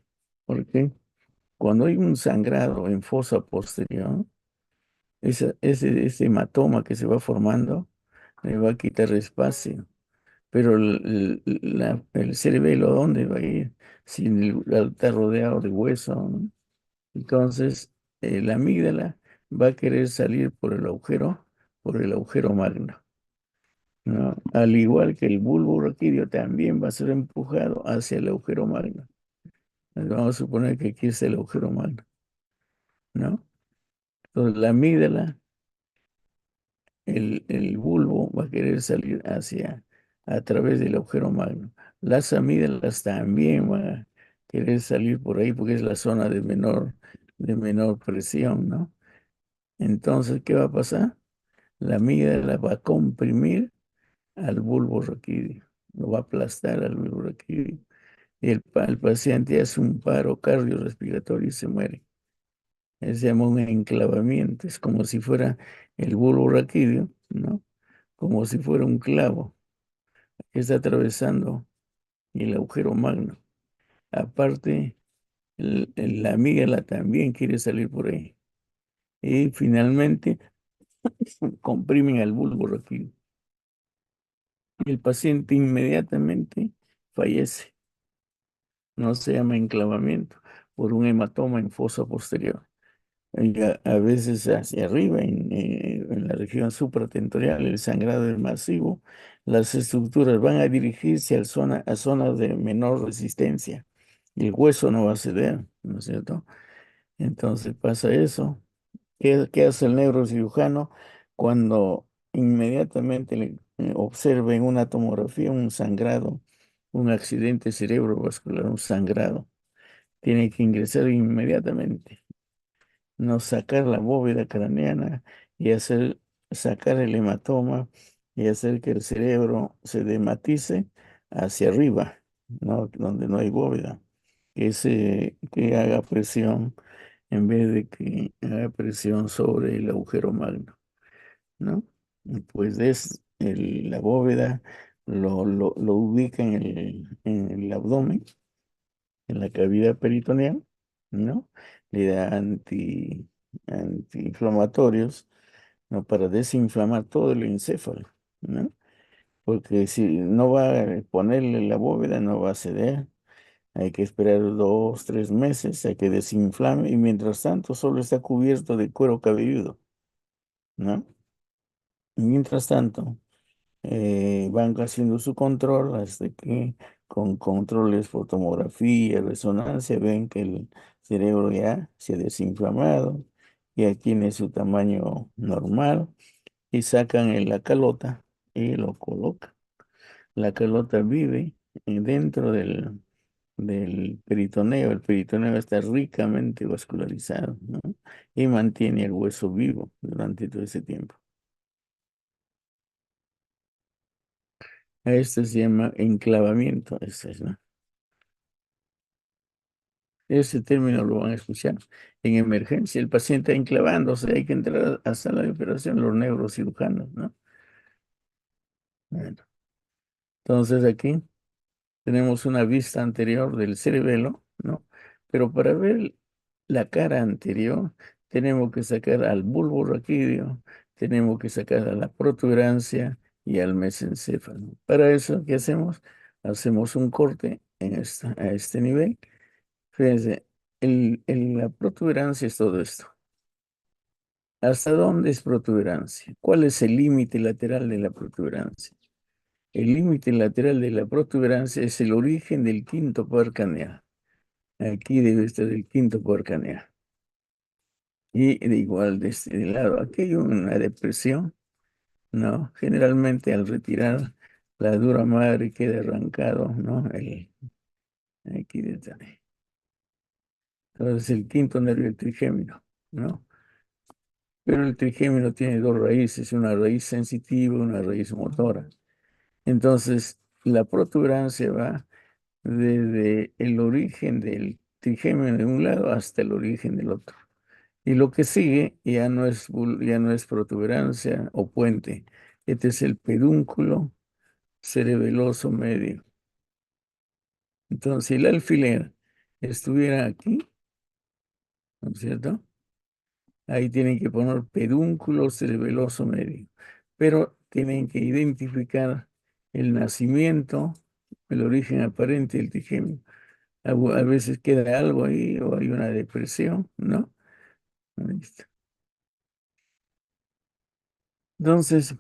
porque cuando hay un sangrado en fosa posterior, ese hematoma que se va formando le va a quitar espacio. Pero el cerebelo, ¿a dónde va a ir? Si está rodeado de hueso, ¿no? Entonces, la amígdala va a querer salir por el agujero magno, ¿no? Al igual que el bulbo raquídeo también va a ser empujado hacia el agujero magno. Vamos a suponer que aquí está el agujero magno. ¿no? Entonces la amígdala, el bulbo va a querer salir a través del agujero magno. Las amígdalas también van a querer salir por ahí porque es la zona de menor presión, ¿no? Entonces, ¿qué va a pasar? La amígdala va a comprimir al bulbo raquídeo, lo va a aplastar al bulbo raquídeo. Y el paciente hace un paro cardiorrespiratorio y se muere. Se llama un enclavamiento, es como si fuera el bulbo raquídeo, ¿no? Como si fuera un clavo que está atravesando el agujero magno. Aparte, la amígdala también quiere salir por ahí. Y finalmente comprimen al bulbo raquídeo. Y el paciente inmediatamente fallece. No se llama enclavamiento por un hematoma en fosa posterior. Y a veces hacia arriba, en la región supratentorial, el sangrado es masivo. Las estructuras van a dirigirse a zonas de menor resistencia. Y el hueso no va a ceder, ¿no es cierto? Entonces pasa eso. ¿Qué hace el neurocirujano cuando inmediatamente le observa en una tomografía un sangrado, un accidente cerebrovascular, un sangrado? Tiene que ingresar inmediatamente, no sacar la bóveda craneana y sacar el hematoma y hacer que el cerebro se dematice hacia arriba, ¿no? Donde no hay bóveda, que haga presión en vez de que haga presión sobre el agujero magno, ¿no? Y pues la bóveda lo ubica en el abdomen, en la cavidad peritoneal, ¿no? Le da antiinflamatorios, ¿no? Para desinflamar todo el encéfalo, ¿no? Porque si no va a ponerle la bóveda, no va a ceder. Hay que esperar 2, 3 meses a que desinflame y mientras tanto solo está cubierto de cuero cabelludo, ¿no? Mientras tanto, van haciendo su control hasta que con controles, fotomografía, resonancia, ven que el cerebro ya se ha desinflamado, ya tiene su tamaño normal y sacan la calota y lo colocan. La calota vive dentro del peritoneo. El peritoneo está ricamente vascularizado, ¿no? Y mantiene el hueso vivo durante todo ese tiempo. A esto se llama enclavamiento. ¿No? Ese término lo van a escuchar en emergencia. El paciente enclavándose, hay que entrar a sala de operación, los neurocirujanos, ¿no? Bueno, entonces aquí tenemos una vista anterior del cerebelo, ¿no? Pero para ver la cara anterior, tenemos que sacar al bulbo raquídeo, tenemos que sacar a la protuberancia y al mesencéfalo. Para eso, ¿qué hacemos? Hacemos un corte a este nivel. Fíjense, la protuberancia es todo esto. ¿Hasta dónde es protuberancia? ¿Cuál es el límite lateral de la protuberancia? El límite lateral de la protuberancia es el origen del quinto poder craneal. Aquí debe estar el quinto poder craneal. Y de igual de este lado, aquí hay una depresión, ¿no? Generalmente al retirar la dura madre queda arrancado, ¿no? Aquí detrás. Entonces el quinto nervio, el trigémino, ¿no? Pero el trigémino tiene dos raíces, una raíz sensitiva y una raíz motora. Entonces, la protuberancia va desde el origen del trigémino de un lado hasta el origen del otro. Y lo que sigue ya no es protuberancia o puente. Este es el pedúnculo cerebeloso medio. Entonces, si el alfiler estuviera aquí, ¿no es cierto? Ahí tienen que poner pedúnculo cerebeloso medio. Pero tienen que identificar el nacimiento, el origen aparente del trigémino. A veces queda algo ahí o hay una depresión, ¿no? Ahí está. Entonces,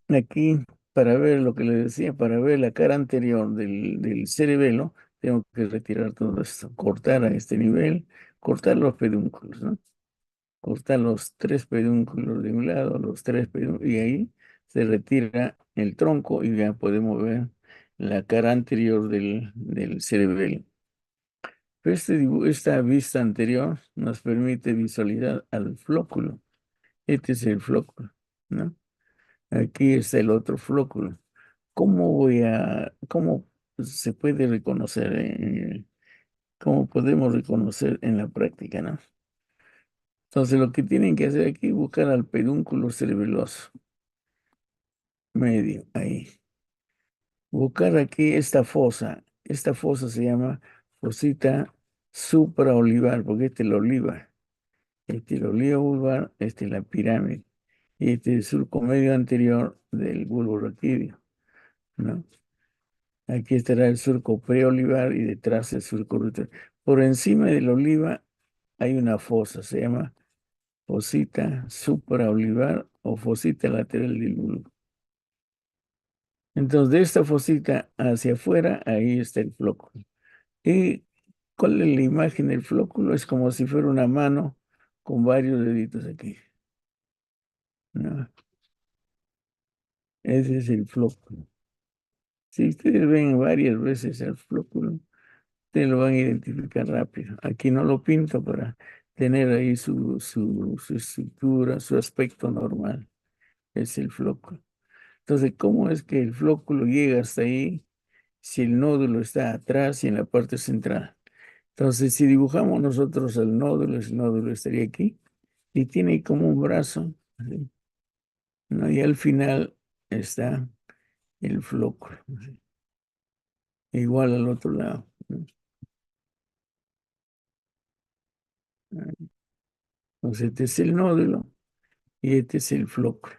aquí, para ver lo que le decía, para ver la cara anterior del cerebelo, tengo que retirar todo esto, cortar a este nivel, cortar los pedúnculos, ¿no? cortar los tres pedúnculos de un lado, los tres pedúnculos, y ahí se retira el tronco y ya podemos ver la cara anterior del cerebelo. Esta vista anterior nos permite visualizar al flóculo. Este es el flóculo, ¿no? Aquí está el otro flóculo. ¿Cómo se puede reconocer, cómo podemos reconocer en la práctica, ¿no? Entonces lo que tienen que hacer aquí es buscar al pedúnculo cerebeloso medio, ahí. Buscar aquí esta fosa. Esta fosa se llama fosita supraolivar, porque este es la oliva. Este es la oliva vulvar, este es la pirámide. Y este es el surco medio anterior del bulbo raquídeo, ¿no? Aquí estará el surco preolivar y detrás el surco retroolivar. Por encima de la oliva hay una fosa, se llama fosita supraolivar o fosita lateral del bulbo. Entonces, de esta fosita hacia afuera, ahí está el flóculo. ¿Y cuál es la imagen del flóculo? Es como si fuera una mano con varios deditos aquí, ¿no? Ese es el flóculo. Si ustedes ven varias veces el flóculo, ustedes lo van a identificar rápido. Aquí no lo pinto para tener ahí su estructura, su aspecto normal. Es el flóculo. Entonces, ¿cómo es que el flóculo llega hasta ahí si el nódulo está atrás y en la parte central? Entonces, si dibujamos nosotros el nódulo estaría aquí y tiene como un brazo, así, ¿no? Y al final está el flóculo, así, igual al otro lado, ¿no? Entonces, este es el nódulo y este es el flóculo.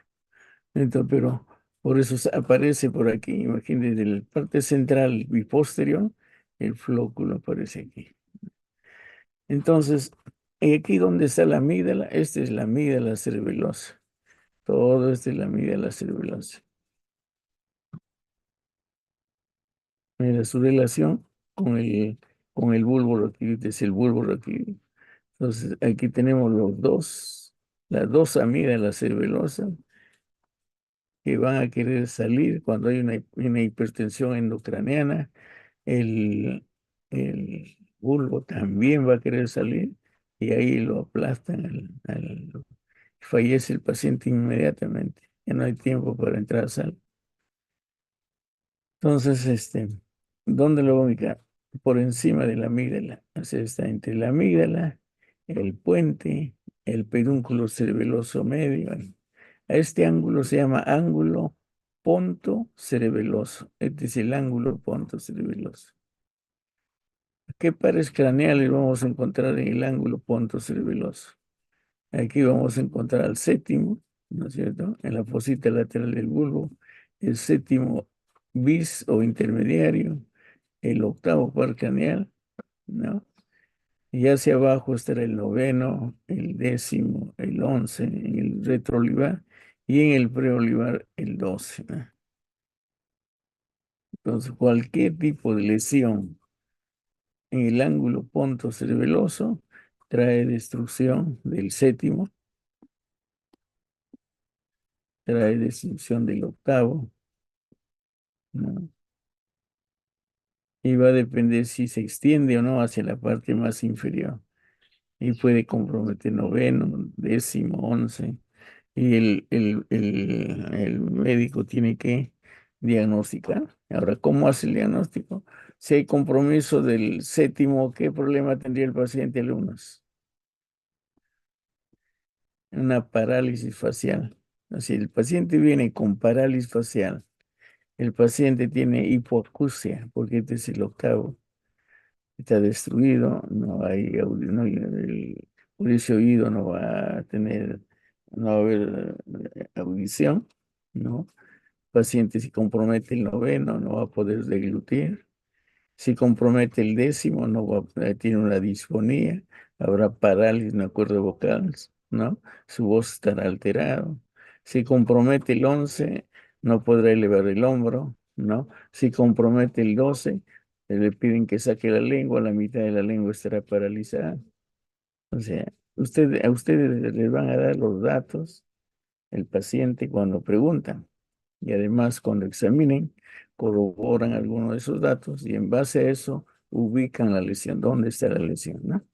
Entonces, pero por eso aparece por aquí, imagínense, de la parte central y posterior, el flóculo aparece aquí. Entonces, aquí donde está la amígdala, esta es la amígdala cerebelosa. Todo esto es la amígdala cerebelosa. Mira, su relación con el bulbo raquídeo, este es el bulbo raquídeo. Entonces, aquí tenemos las dos amígdalas cerevellosas que van a querer salir cuando hay una hipertensión endocraniana. El, el bulbo también va a querer salir y ahí lo aplastan, fallece el paciente inmediatamente. Ya no hay tiempo para entrar a sala. Entonces, ¿dónde lo voy a ubicar? Por encima de la amígdala. O sea, está entre la amígdala, el puente, el pedúnculo cerebeloso medio. A este ángulo se llama ángulo ponto cerebeloso. Este es el ángulo ponto cerebeloso. ¿Qué pares craneales vamos a encontrar en el ángulo ponto cerebeloso? Aquí vamos a encontrar al séptimo, ¿no es cierto? En la fosita lateral del bulbo, el séptimo bis o intermediario, el octavo par craneal, ¿no? Y hacia abajo estará el noveno, el décimo, el 11, en el retroolivar y en el preolivar el 12, ¿no? Entonces, cualquier tipo de lesión en el ángulo ponto cerebeloso trae destrucción del séptimo, trae destrucción del octavo, ¿no? Y va a depender si se extiende o no hacia la parte más inferior. Y puede comprometer noveno, décimo, 11. Y el médico tiene que diagnosticar. Ahora, ¿cómo hace el diagnóstico? Si hay compromiso del séptimo, ¿qué problema tendría el paciente, alumnos? Una parálisis facial. Así, el paciente viene con parálisis facial. El paciente tiene hipoacusia, porque este es el octavo. Está destruido, no hay audio, no, por ese oído no va a tener, no va a haber audición, ¿no? Paciente, si compromete el noveno, no va a poder deglutir. Si compromete el décimo, no va tiene una disfonía, habrá parálisis en la cuerda vocal, ¿no? Su voz estará alterada. Si compromete el 11, no podrá elevar el hombro, ¿no? Si compromete el 12, le piden que saque la lengua, la mitad de la lengua estará paralizada. O sea, a ustedes les van a dar los datos el paciente cuando preguntan y además cuando examinen, corroboran algunos de esos datos y en base a eso ubican la lesión, dónde está la lesión, ¿no?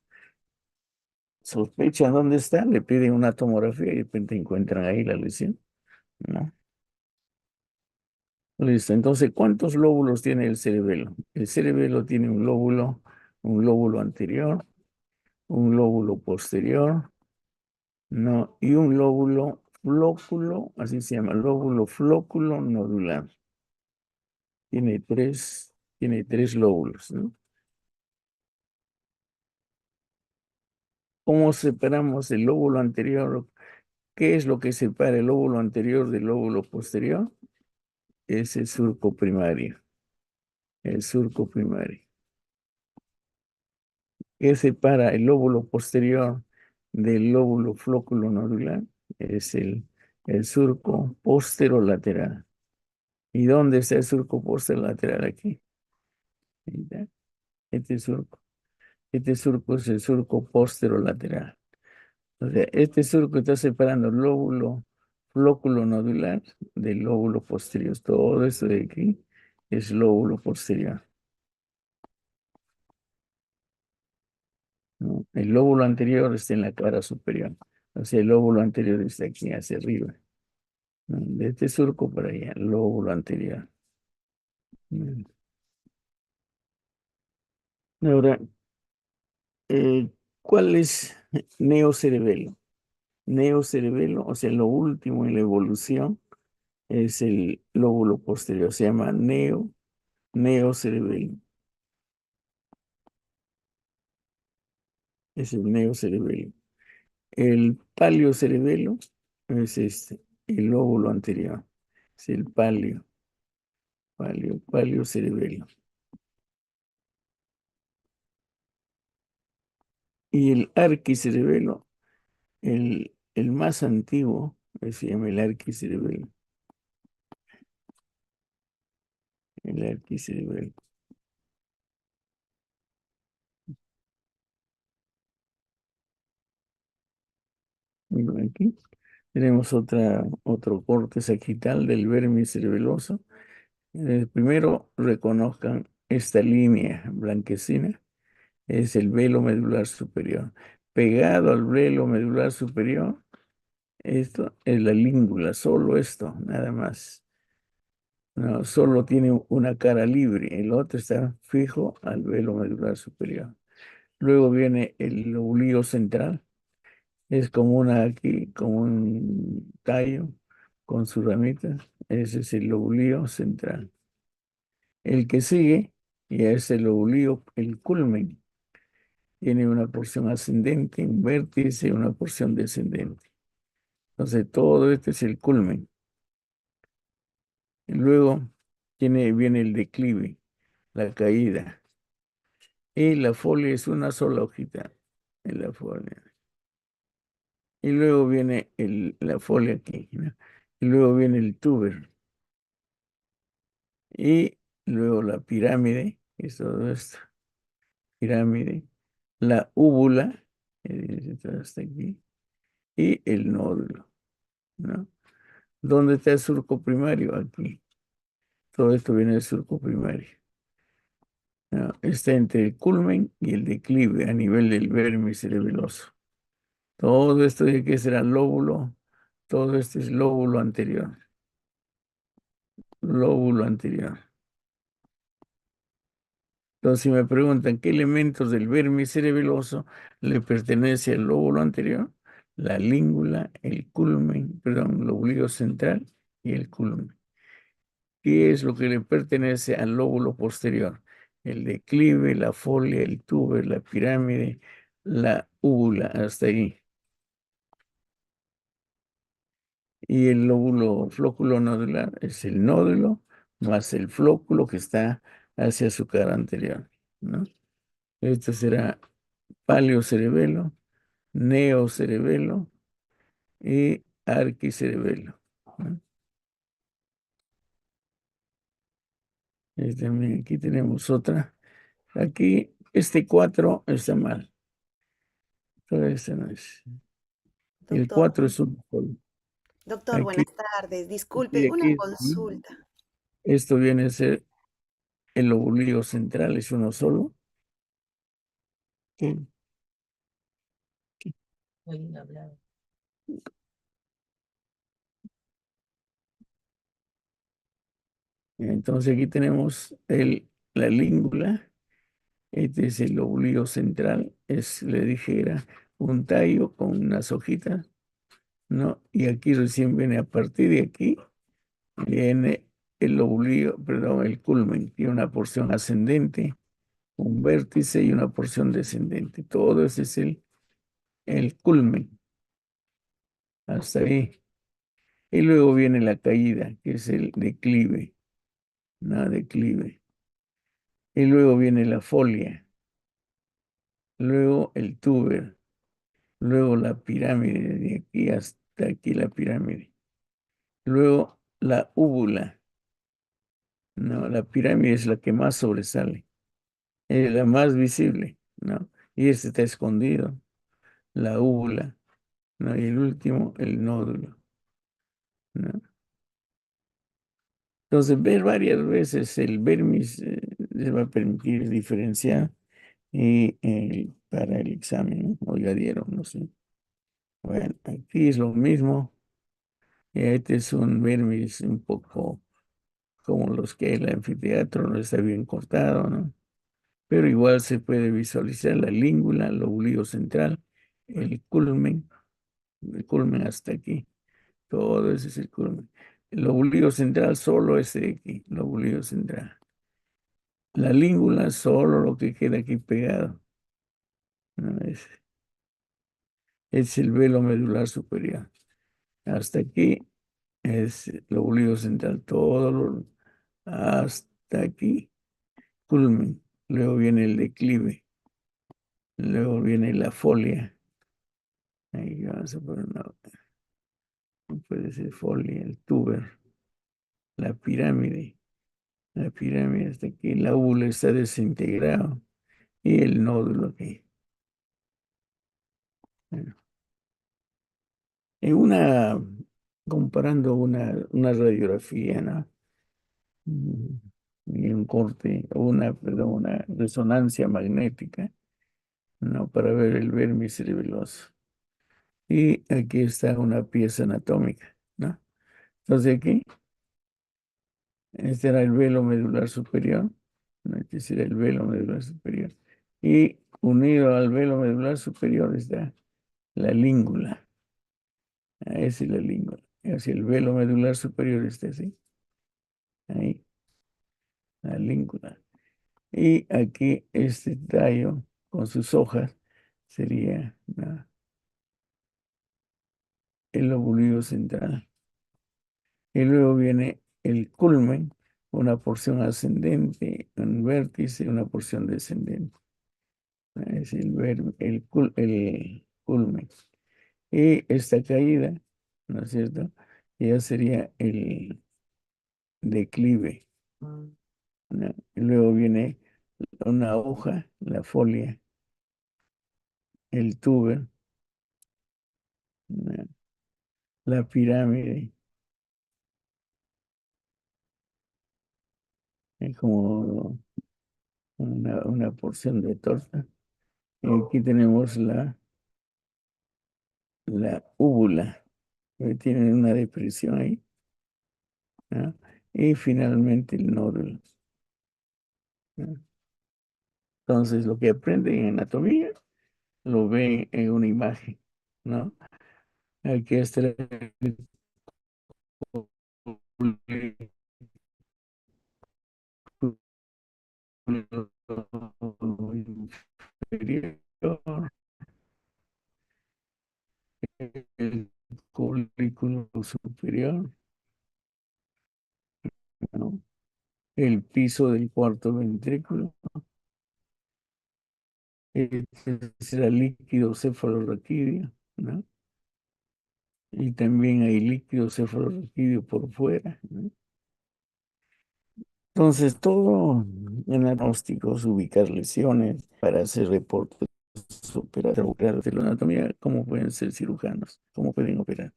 Sospechan dónde está, le piden una tomografía y de repente encuentran ahí la lesión, ¿no? Listo, entonces, ¿cuántos lóbulos tiene el cerebelo? El cerebelo tiene un lóbulo anterior, un lóbulo posterior, ¿no? Y un lóbulo flóculo, así se llama, lóbulo flóculo nodular. Tiene tres lóbulos, ¿no? ¿Cómo separamos el lóbulo anterior? ¿Qué es lo que separa el lóbulo anterior del lóbulo posterior? Es el surco primario, el surco primario. ¿Qué separa el lóbulo posterior del lóbulo flóculo nodular? Es el surco posterolateral. ¿Y dónde está el surco posterolateral aquí? Ahí está. Este surco. Este surco es el surco posterolateral. O sea, este surco está separando el lóbulo flóculo nodular del lóbulo posterior. Todo esto de aquí es lóbulo posterior, ¿no? El lóbulo anterior está en la cara superior. O sea, el lóbulo anterior está aquí hacia arriba, ¿no? De este surco para allá, el lóbulo anterior. Mm. Ahora, eh, ¿cuál es neocerebelo? Neocerebelo, o sea, lo último en la evolución es el lóbulo posterior. Se llama neocerebelo. Es el neocerebelo. El paleocerebelo es este, el lóbulo anterior. Es el paleocerebelo. Y el arquicerebelo, el más antiguo, se llama el arquicerebelo. El arquicerebelo. Y bueno, aquí tenemos otro corte sagital del vermis cerebeloso. Primero reconozcan esta línea blanquecina, es el velo medular superior. Pegado al velo medular superior, esto es la língula, solo esto, nada más. No, solo tiene una cara libre, el otro está fijo al velo medular superior. Luego viene el lóbulo central, es como aquí, como un tallo con sus ramitas. Ese es el lóbulo central. El que sigue, ya es el lóbulo, el culmen. Tiene una porción ascendente, un vértice, una porción descendente. Entonces, todo este es el culmen. Y luego viene el declive, la caída. Y la folia es una sola hojita en la folia. Y luego viene la folia aquí, ¿no? Y luego viene el tuber. Y luego la pirámide, que es todo esto, pirámide. La úvula, todo hasta aquí. Y el nódulo, ¿no? ¿Dónde está el surco primario? Aquí. Todo esto viene del surco primario, ¿no? Está entre el culmen y el declive a nivel del vermis cerebeloso. Todo esto de que será lóbulo, todo esto es lóbulo anterior, lóbulo anterior. Entonces, si me preguntan qué elementos del vermis cerebeloso le pertenece al lóbulo anterior, la língula, el culmen, perdón, lóbulo central y el culmen. ¿Qué es lo que le pertenece al lóbulo posterior? El declive, la folia, el tuber, la pirámide, la úvula, hasta ahí. Y el lóbulo flóculo nodular es el nódulo más el flóculo que está hacia su cara anterior, ¿no? Esto será paleocerebelo, neocerebelo y arquicerebelo, ¿no? También aquí tenemos otra. Aquí este 4 está mal. pero este no es. El Doctor, 4 es un solo. doctor, Aquí, buenas tardes. Disculpe, aquí, una aquí, consulta. esto viene a ser el lóbulo central, es uno solo. Sí. Entonces aquí tenemos la língula. Este es el lóbulo central. Le dije, era un tallo con unas hojitas, ¿no? Y aquí recién viene, a partir de aquí, viene el lóbulo, perdón, el culmen. Tiene una porción ascendente, un vértice y una porción descendente. Todo ese es el culmen, hasta ahí. Y luego viene la caída, que es el declive, ¿no? Declive. Y luego viene la folia, luego el túber, luego la pirámide, de aquí hasta aquí la pirámide. Luego la úvula, ¿no? La pirámide es la que más sobresale, es la más visible, ¿no? Y este está escondido, la úvula, ¿no? Y el último, el nódulo, ¿no? Entonces, ver varias veces el vermis les va a permitir diferenciar y para el examen, ¿no? O ya dieron, no sé. Bueno, aquí es lo mismo. Este es un vermis un poco como los que el anfiteatro no está bien cortado, ¿no? Pero igual se puede visualizar la língula, el lóbulo central, el culmen hasta aquí. Todo ese es el culmen. El lóbulo central solo es de aquí, lóbulo central. La língula solo lo que queda aquí pegado, ¿no? Es el velo medular superior. Hasta aquí es el lóbulo central, hasta aquí, culmen. Luego viene el declive, luego viene la folia. Ahí vamos a poner no puede ser folia, el túber, la pirámide. La pirámide hasta aquí, la úvula está desintegrado y el nódulo aquí. Bueno, en comparando una radiografía, ¿no? Mm, Y un corte, perdón, una resonancia magnética, ¿no? Para ver el vermis cerebeloso. Y aquí está una pieza anatómica, ¿no? Entonces aquí, este era el velo medular superior, ¿no? Este será el velo medular superior. Y unido al velo medular superior está la língula. Esa es la língula. Así el velo medular superior está así. Ahí, la língula. Y aquí este tallo con sus hojas sería el lóbulo central. Y luego viene el culmen, una porción ascendente, un vértice, una porción descendente. Es el culmen. Y esta caída, ¿no es cierto? Ya sería el declive, ¿no? Y luego viene una hoja, la folia, el tuber, ¿no? La pirámide, es como una porción de torta. Y aquí tenemos la úvula, que tiene una depresión ahí, ¿no? Y finalmente el nódulo, ¿no? Entonces, lo que aprenden en anatomía lo ven en una imagen, ¿no? Aquí está el inferior, el colículo superior, ¿no? El piso del cuarto ventrículo. Este será líquido cefalorraquídeo, ¿no? Y también hay líquido cefalorraquídeo por fuera, ¿no? Entonces, todo en diagnósticos, ubicar lesiones para hacer reportes operar de la anatomía, cómo pueden ser cirujanos, cómo pueden operar.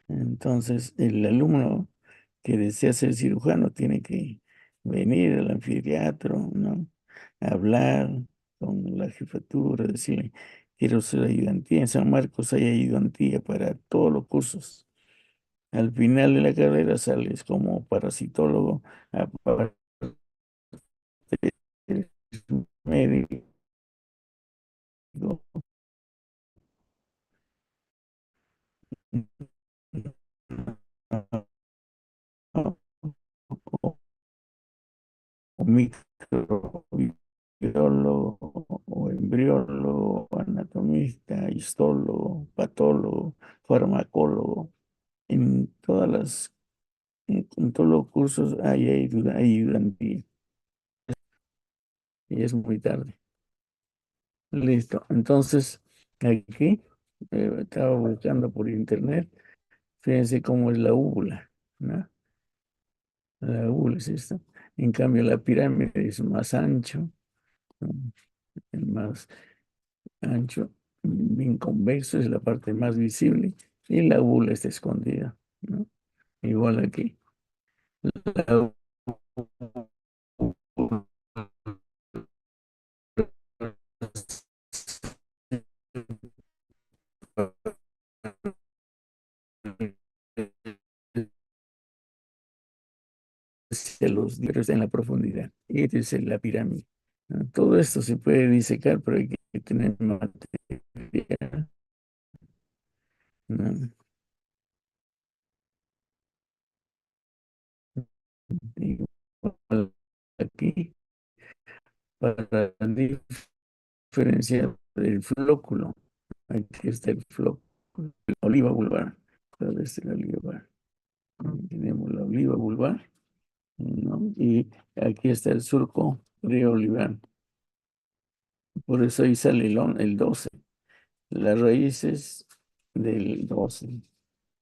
Entonces, el alumno que desea ser cirujano tiene que venir al anfiteatro, ¿no? Hablar con la jefatura, decirle, quiero ser ayudantía. En San Marcos hay ayudantía para todos los cursos. Al final de la carrera sales como parasitólogo, aparte eres médico, o microbiólogo, o embriólogo, anatomista, histólogo, patólogo, farmacólogo. En en todos los cursos hay ayudantía. Y es muy tarde. Listo. Entonces, aquí estaba buscando por internet. Fíjense cómo es la úvula, ¿no? La úvula es esta. En cambio, la pirámide es más ancho, ¿no? El más ancho, bien convexo, es la parte más visible, y la úvula está escondida, ¿no? Igual aquí. La úvula hacia los dientes en la profundidad. Y esta es la pirámide, ¿no? Todo esto se puede disecar, pero hay que tener material, ¿no? Igual aquí, para diferenciar el flóculo. Aquí está el flóculo, la oliva vulvar. Toda esta es la oliva vulvar. Tenemos la oliva vulvar, ¿no? Y aquí está el surco preolivar. Por eso ahí sale el 12. Las raíces del 12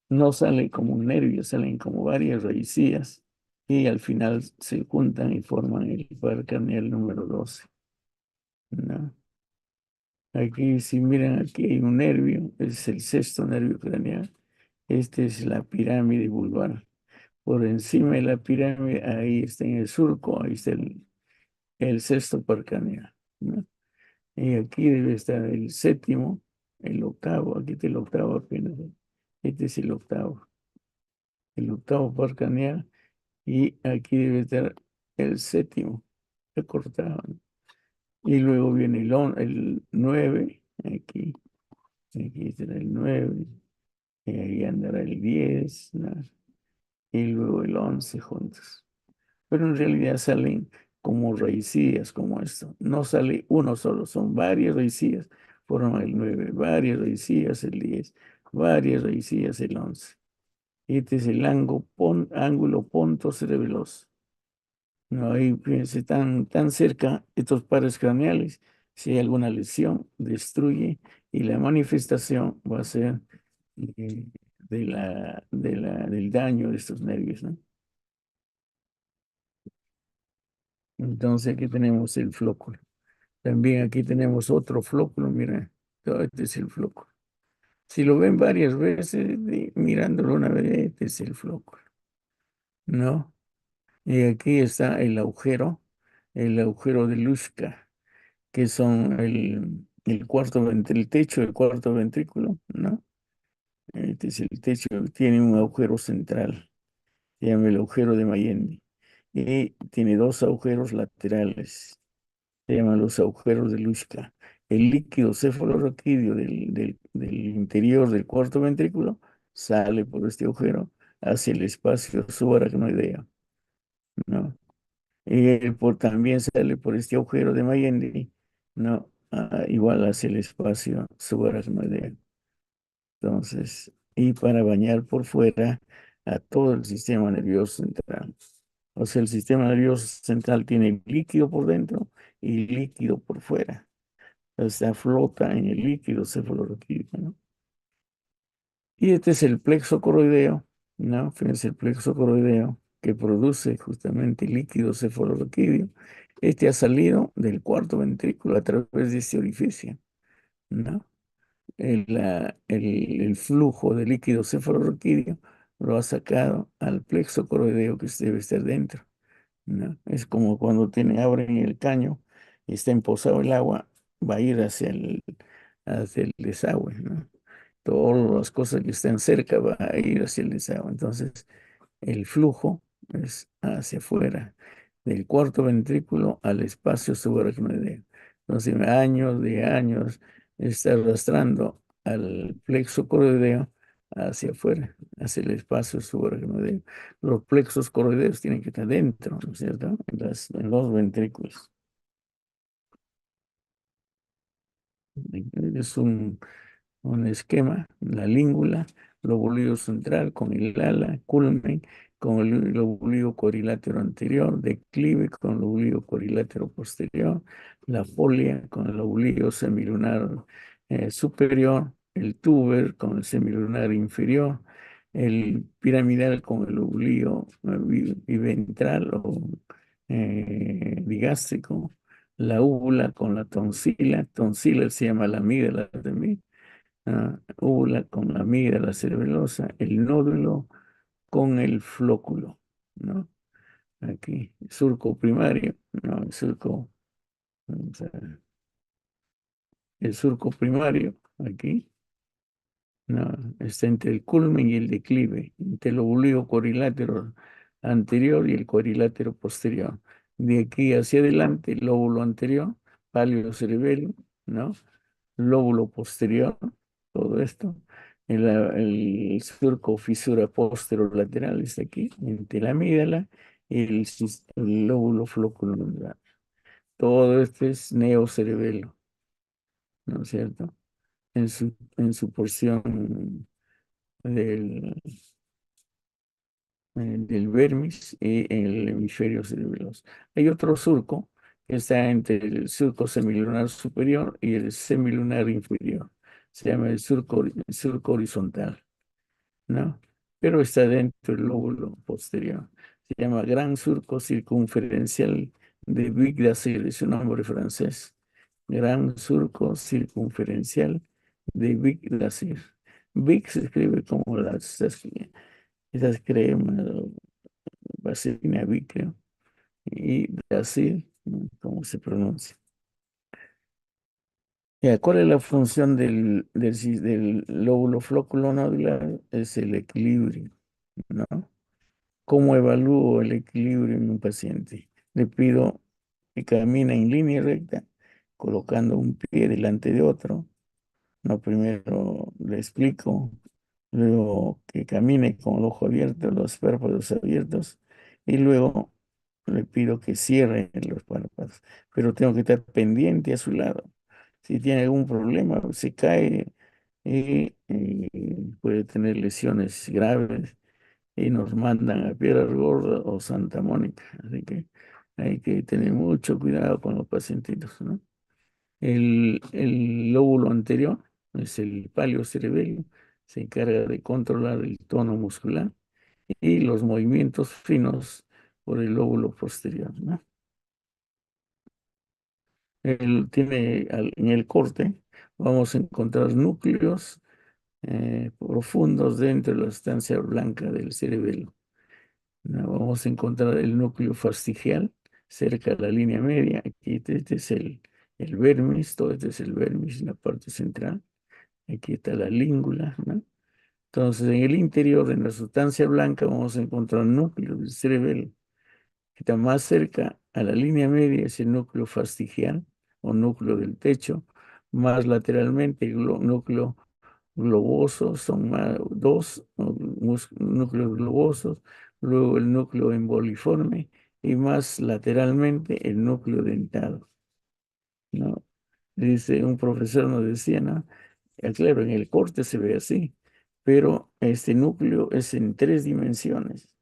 no salen como un nervio, salen como varias raicillas y al final se juntan y forman el par craneal número 12, ¿no? Aquí, si miran, aquí hay un nervio, es el sexto nervio craneal. Este es la pirámide vulvar. Por encima de la pirámide, ahí está en el surco, ahí está el sexto par craneal, ¿no? Y aquí debe estar el séptimo, el octavo, aquí está el octavo apenas. Este es el octavo par craneal, y aquí debe estar el séptimo, recortado, ¿no? Y luego viene el 9, aquí estará el 9, y ahí andará el 10, ¿no? Y luego el 11 juntos. Pero en realidad salen como raicillas, como esto. No sale uno solo, son varias raicillas, forman el 9, varias raicillas el 10, varias raicillas el 11. Este es el ángulo pontocerebeloso. No, ahí fíjense, tan cerca estos pares craneales, si hay alguna lesión, destruye, y la manifestación va a ser del daño de estos nervios, ¿no? Entonces aquí tenemos el flóculo. También aquí tenemos otro flóculo, mira, todo este es el flóculo. Si lo ven varias veces, mirándolo una vez, este es el flóculo, ¿no? Y aquí está el agujero de Luschka, que son el techo del cuarto ventrículo, ¿no? Este es el techo, tiene un agujero central, se llama el agujero de Mayende, y tiene dos agujeros laterales, se llaman los agujeros de Luschka. El líquido cefalorraquídeo del interior del cuarto ventrículo sale por este agujero hacia el espacio subaracnoideo, ¿no? Y también sale por este agujero de Mayende, ¿no? Igual hacia el espacio subaracnoideo. Entonces, y para bañar por fuera a todo el sistema nervioso central. O sea, el sistema nervioso central tiene líquido por dentro y líquido por fuera. O sea, flota en el líquido cefalorraquídeo, ¿no? Y este es el plexo coroideo, ¿no? Fíjense, el plexo coroideo que produce justamente líquido cefalorraquídeo. Este ha salido del cuarto ventrículo a través de este orificio, ¿no? El flujo de líquido cefalorraquídeo lo ha sacado al plexo coroideo que debe estar dentro, ¿no? Es como cuando abren el caño y está emposado el agua, va a ir hacia el desagüe, ¿no? Todas las cosas que están cerca va a ir hacia el desagüe. Entonces, el flujo es hacia afuera, del cuarto ventrículo al espacio subaracnoideo. Entonces, años está arrastrando al plexo coroideo hacia afuera, hacia el espacio subaracnoideo. Los plexos coroideos tienen que estar dentro, ¿no es cierto? En los ventrículos. Es un esquema, la língula, lóbulo central con el ala, culmen con el lóbulo cuadrilátero anterior, declive con el lóbulo cuadrilátero posterior, la folia con el lóbulo semilunar superior, el tuber con el semilunar inferior, el piramidal con el lóbulo biventral o digástrico, la úvula con la tonsila, tonsila se llama la amígdala también, úvula con la amígdala cerebelosa, el nódulo con el flóculo, ¿no? Aquí, surco primario, no, vamos a ver, el surco primario, aquí, no, está entre el culmen y el declive, entre el lóbulo cuadrilátero anterior y el cuadrilátero posterior. De aquí hacia adelante, el lóbulo anterior, palio cerebelo, ¿no? Lóbulo posterior, todo esto. El surco fisura posterolateral está aquí, entre la amígdala y el lóbulo flóculo. Todo esto es neocerebelo, ¿no es cierto? En su porción del, del vermis y en el hemisferio cerebeloso. Hay otro surco que está entre el surco semilunar superior y el semilunar inferior. Se llama el surco horizontal, ¿no? Pero está dentro del lóbulo posterior. Se llama gran surco circunferencial de Vic d'Azyr, es un nombre francés. Gran surco circunferencial de Vic d'Azyr. Vic se escribe como esas cremas, vaselina Vic, creo. Y d'Azyr, ¿no? ¿Cómo se pronuncia? Ya, ¿cuál es la función del lóbulo floculonodular? Es el equilibrio, ¿no? ¿Cómo evalúo el equilibrio en un paciente? Le pido que camine en línea recta, colocando un pie delante de otro. No, primero le explico, luego que camine con el ojo abierto, los párpados abiertos, y luego le pido que cierre los párpados. Pero tengo que estar pendiente a su lado. Si tiene algún problema, se cae y puede tener lesiones graves y nos mandan a Piedras Gordas o Santa Mónica. Así que hay que tener mucho cuidado con los pacientitos, ¿no? El lóbulo anterior es el palio cerebelo, se encarga de controlar el tono muscular y los movimientos finos por el lóbulo posterior, ¿no? En el corte vamos a encontrar núcleos profundos dentro de la sustancia blanca del cerebelo. ¿No? Vamos a encontrar el núcleo fastigial cerca de la línea media. Aquí este es el vermis, todo este es el vermis en la parte central. Aquí está la língula, ¿no? Entonces, en el interior, en la sustancia blanca, vamos a encontrar un núcleo del cerebelo que está más cerca a la línea media, es el núcleo fastigial o núcleo del techo. Más lateralmente, el núcleo globoso, son dos núcleos globosos, luego el núcleo emboliforme y más lateralmente el núcleo dentado, ¿no? Dice, un profesor nos decía, ¿no? Claro, en el corte se ve así, pero este núcleo es en tres dimensiones.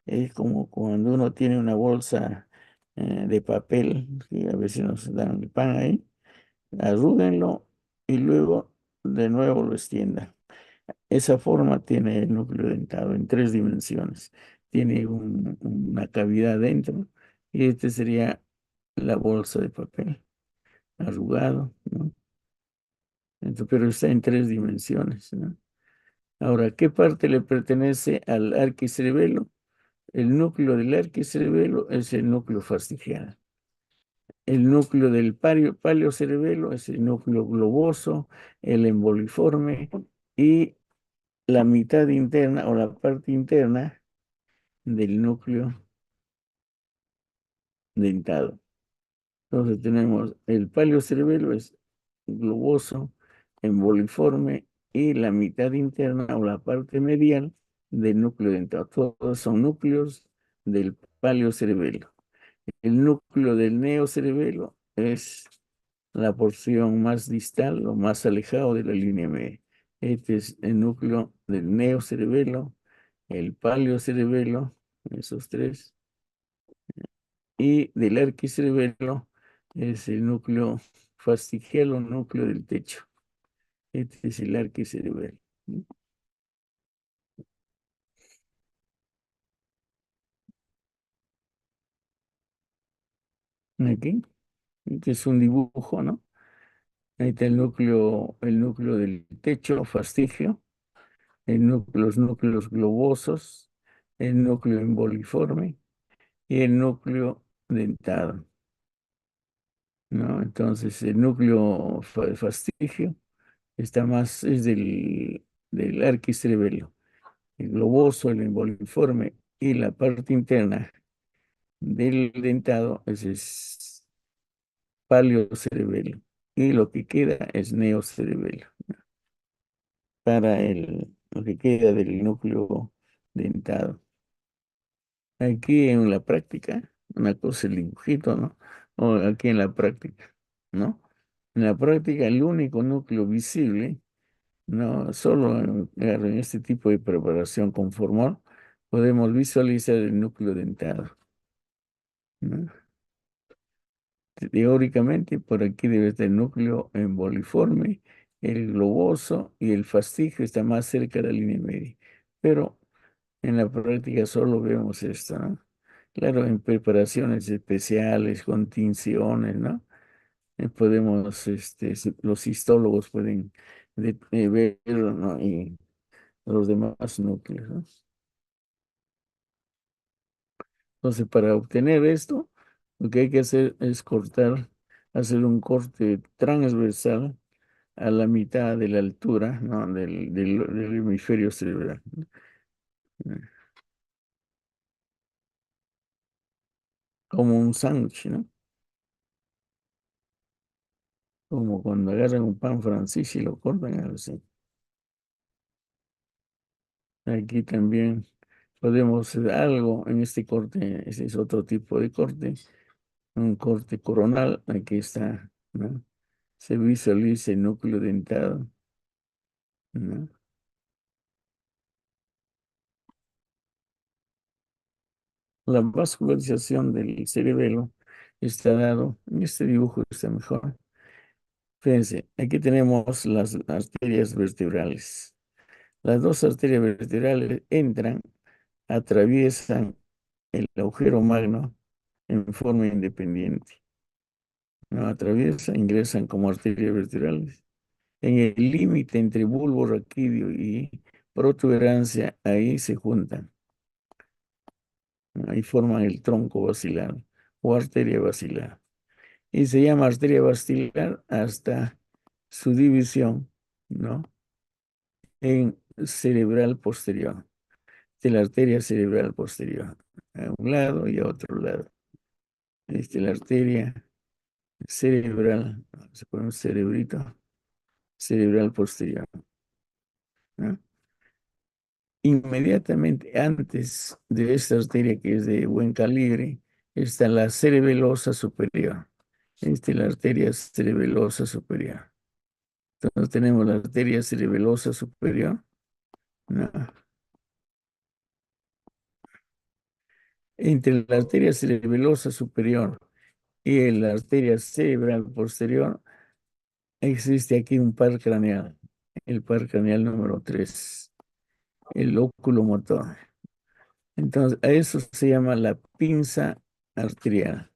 Es como cuando uno tiene una bolsa de papel, que a veces nos dan el pan ahí, arrúguenlo y luego de nuevo lo extiendan. Esa forma tiene el núcleo dentado en tres dimensiones. Tiene una cavidad dentro y este sería la bolsa de papel arrugado, ¿no? Pero está en tres dimensiones, ¿no? Ahora, ¿qué parte le pertenece al arquicerebelo? El núcleo del arquicerebelo es el núcleo fastigial. El núcleo del paleocerebelo es el núcleo globoso, el emboliforme y la mitad interna o la parte interna del núcleo dentado. Entonces tenemos el paleocerebelo es globoso, emboliforme y la mitad interna o la parte medial del núcleo dentado. Todos son núcleos del paleocerebelo. El núcleo del neocerebelo es la porción más distal o más alejado de la línea media. Este es el núcleo del neocerebelo, el paleocerebelo, esos tres, y del arquicerebelo es el núcleo fastigial o núcleo del techo. Este es el arquicerebelo. Aquí, este es un dibujo, ¿no? Ahí está el núcleo del techo, fastigio, los núcleos globosos, el núcleo emboliforme y el núcleo dentado, ¿no? Entonces, el núcleo fastigio está más, es del arquicerebelo. El globoso, el emboliforme y la parte interna del dentado, ese es paleocerebelo. Y lo que queda es neocerebelo, para lo que queda del núcleo dentado. Aquí en la práctica, una cosa es el dibujito, ¿no? O aquí en la práctica, ¿no? En la práctica, el único núcleo visible, ¿no? Solo en este tipo de preparación con formol podemos visualizar el núcleo dentado, ¿no? Teóricamente, por aquí debe estar el núcleo emboliforme, el globoso y el fastigio está más cerca de la línea media. Pero en la práctica solo vemos esto, ¿no? Claro, en preparaciones especiales, con tinciones, ¿no? Podemos, los histólogos pueden ver, ¿no? Y los demás núcleos, ¿no? Entonces, para obtener esto, lo que hay que hacer es hacer un corte transversal a la mitad de la altura, ¿no? del hemisferio cerebral, ¿no? Como un sándwich, ¿no? Como cuando agarran un pan francés y lo cortan así. Aquí también podemos hacer algo en este corte. Ese es otro tipo de corte. Un corte coronal. Aquí está, ¿no? Se visualiza el núcleo dentado, ¿no? La vascularización del cerebelo está dado. En este dibujo está mejor. Fíjense, aquí tenemos las arterias vertebrales. Las dos arterias vertebrales entran, atraviesan el agujero magno en forma independiente, ¿no? Atraviesan, ingresan como arterias vertebrales. En el límite entre bulbo raquídeo y protuberancia, ahí se juntan, ¿no? Ahí forman el tronco basilar o arteria basilar. Y se llama arteria basilar hasta su división, ¿no? En cerebral posterior, de la arteria cerebral posterior, a un lado y a otro lado. La arteria cerebral, se pone un cerebrito, cerebral posterior, ¿no? Inmediatamente antes de esta arteria que es de buen calibre, está la cerebelosa superior. Esta es la arteria cerebelosa superior. Entonces tenemos la arteria cerebelosa superior, ¿no? Entre la arteria cerebelosa superior y la arteria cerebral posterior existe aquí un par craneal, el par craneal número 3, el óculo motor. Entonces, a eso se llama la pinza arterial.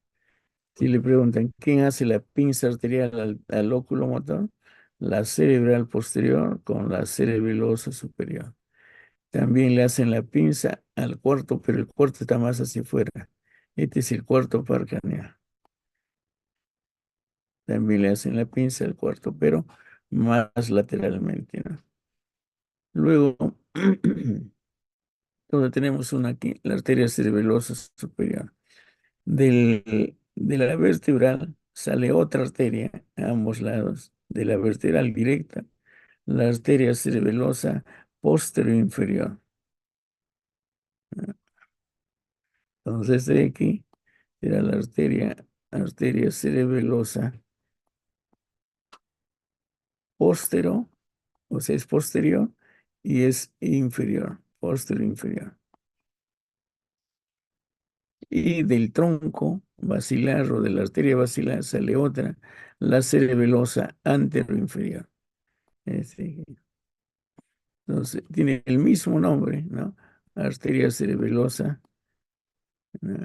Si le preguntan, ¿quién hace la pinza arterial al óculo motor? la cerebral posterior con la cerebelosa superior. También le hacen la pinza al cuarto, pero el cuarto está más hacia afuera. Este es el cuarto par craneal. También le hacen la pinza al cuarto, pero más lateralmente, ¿no? Luego, donde tenemos una aquí, la arteria cerebelosa superior. De la vertebral sale otra arteria a ambos lados. De la vertebral directa, la arteria cerebelosa posterior inferior. Entonces, de aquí era la arteria cerebelosa postero, o sea, es posterior y es inferior, posterior inferior. Y del tronco basilar o de la arteria basilar sale otra, la cerebelosa anteroinferior. Este, entonces, tiene el mismo nombre, ¿no? Arteria cerebelosa. ¿No?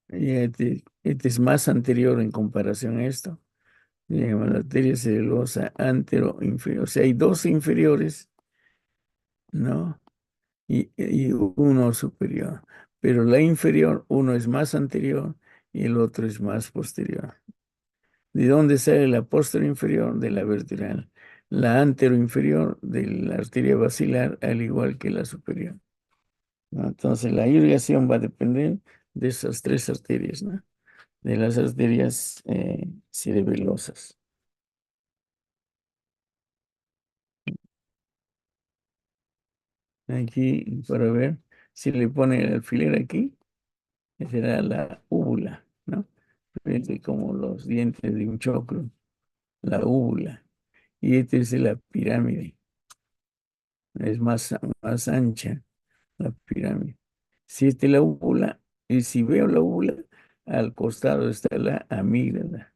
Y este es más anterior en comparación a esto. Se llama la arteria cerebelosa anteroinferior. O sea, hay dos inferiores, ¿no? Y uno superior. Pero la inferior, uno es más anterior y el otro es más posterior. ¿De dónde sale la posterior inferior? De la vertebral. La anteroinferior de la arteria basilar, al igual que la superior, ¿no? Entonces, la irrigación va a depender de esas tres arterias, ¿no? De las arterias cerebelosas. Aquí, para ver, si le pone el alfiler aquí, será la úvula, ¿no? Fíjense como los dientes de un choclo, la úvula. Y esta es la pirámide, es más ancha la pirámide. Si esta es la úvula, y si veo la úvula, al costado está la amígdala.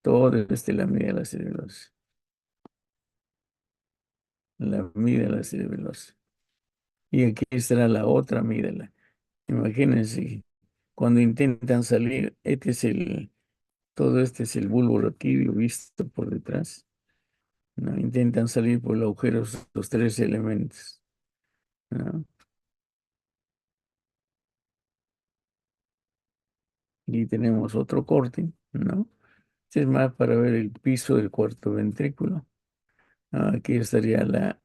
Todo está la amígdala cerebelosa. La amígdala cerebelosa. Y aquí estará la otra amígdala. Imagínense, cuando intentan salir, todo este es el bulbo raquídeo visto por detrás, ¿no? Intentan salir por el agujero los tres elementos, ¿no? Y tenemos otro corte, ¿no? Este es más para ver el piso del cuarto ventrículo. Aquí estaría la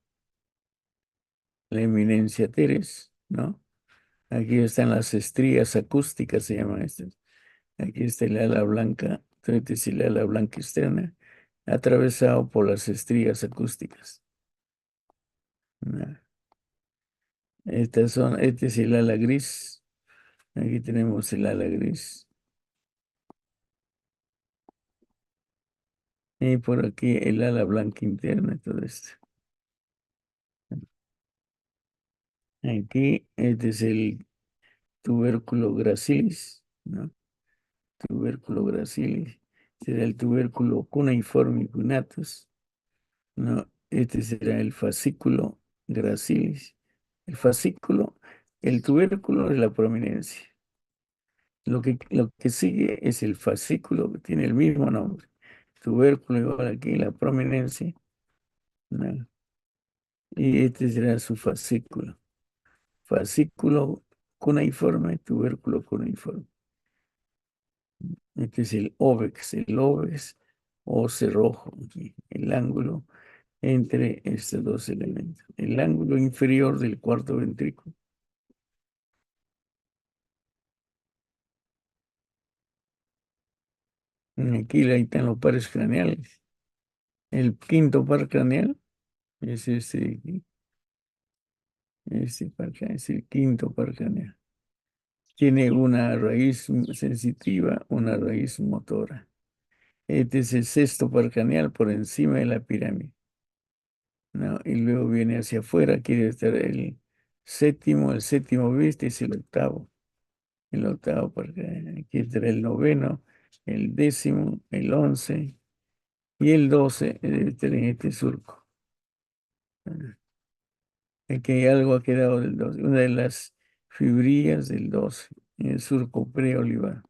eminencia teres, ¿no? Aquí están las estrías acústicas, se llaman estas. Aquí está el ala blanca, este es el ala blanca externa, atravesado por las estrías acústicas, ¿no? Este es el ala gris. Aquí tenemos el ala gris. Y por aquí el ala blanca interna, todo esto. Aquí, este es el tubérculo gracilis, ¿no? Tubérculo gracilis. Será el tubérculo cuneiforme cunatus, ¿no? Este será el fascículo gracilis. El tubérculo es la prominencia. Lo que sigue es el fascículo, que tiene el mismo nombre. Tubérculo igual aquí, la prominencia, ¿no? Y este será su fascículo. Fascículo cuneiforme, tubérculo cuneiforme. Este es el óvex o cerrojo, aquí, el ángulo entre estos dos elementos. El ángulo inferior del cuarto ventrículo. Aquí ahí están los pares craneales. El quinto par craneal es este par craneal, es el quinto par craneal. Tiene una raíz sensitiva, una raíz motora. Este es el sexto par craneal por encima de la pirámide, ¿no? Y luego viene hacia afuera, quiere estar el séptimo, ¿viste? Es el octavo par craneal. Aquí estará el noveno, el décimo, el 11 y el 12 debe estar en este surco. Aquí algo ha quedado del 12, una de las fibrillas del 12, en el surco preolivar.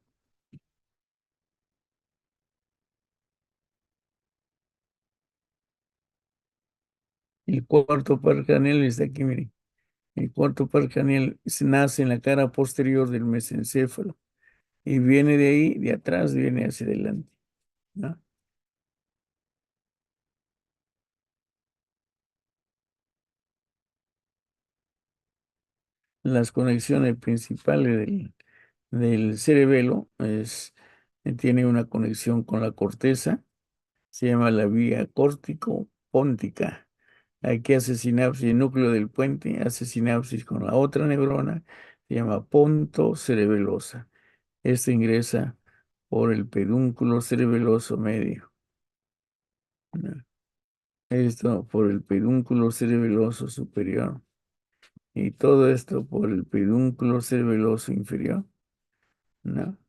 El cuarto par craneal está aquí, mire. El cuarto par craneal nace en la cara posterior del mesencéfalo y viene de ahí, de atrás, viene hacia adelante, ¿no? Las conexiones principales del cerebelo tiene una conexión con la corteza, se llama la vía córtico-póntica. Aquí hace sinapsis, el núcleo del puente hace sinapsis con la otra neurona, se llama ponto cerebelosa. Este ingresa por el pedúnculo cerebeloso medio, ¿no? Esto por el pedúnculo cerebeloso superior y todo esto por el pedúnculo cerebeloso inferior, ¿no?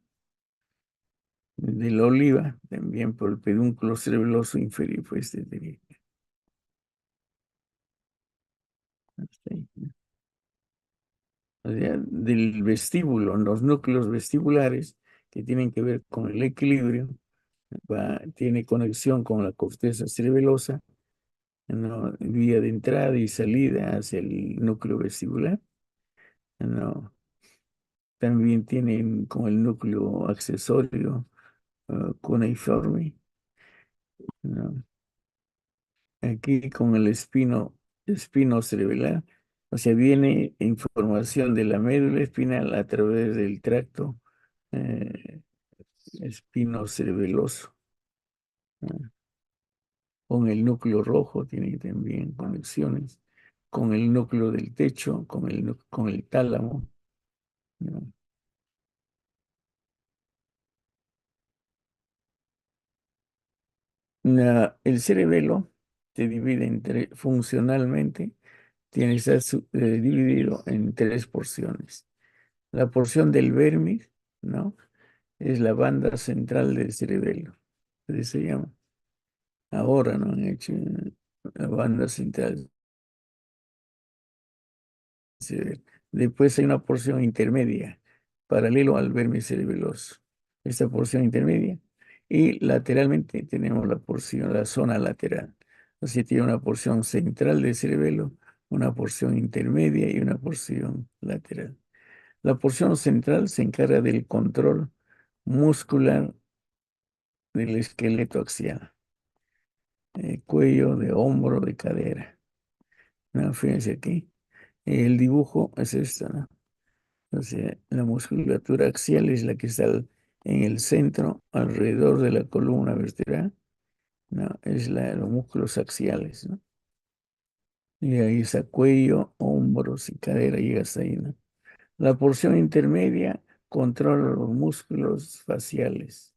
De la oliva, también por el pedúnculo cerebeloso inferior, pues, hasta ahí, ¿no? O sea, del vestíbulo, los núcleos vestibulares que tienen que ver con el equilibrio, tiene conexión con la corteza cerebelosa, ¿no? Vía de entrada y salida hacia el núcleo vestibular, ¿no? También tienen con el núcleo accesorio cuneiforme, ¿no? Aquí con el espino cerebelar, o sea, viene información de la médula espinal a través del tracto eh, espino cerebeloso, ¿no? Con el núcleo rojo tiene también conexiones, con el núcleo del techo, con el tálamo, ¿no? El cerebelo se divide funcionalmente, tiene que estar dividido en tres porciones. La porción del vérmis, ¿no? Es la banda central del cerebelo. Así se llama. Ahora no han hecho la banda central. Después hay una porción intermedia, paralelo al vértice cerebeloso. Esta porción intermedia. Y lateralmente tenemos la zona lateral. Así tiene una porción central del cerebelo, una porción intermedia y una porción lateral. La porción central se encarga del control muscular del esqueleto axial, cuello, de hombro, de cadera. ¿No? Fíjense aquí. El dibujo es esto, ¿no? O sea, la musculatura axial es la que está en el centro, alrededor de la columna vertebral, ¿no? Es los músculos axiales, ¿no? Y ahí está cuello, hombros y cadera, llega hasta ahí, ¿no? La porción intermedia controla los músculos faciales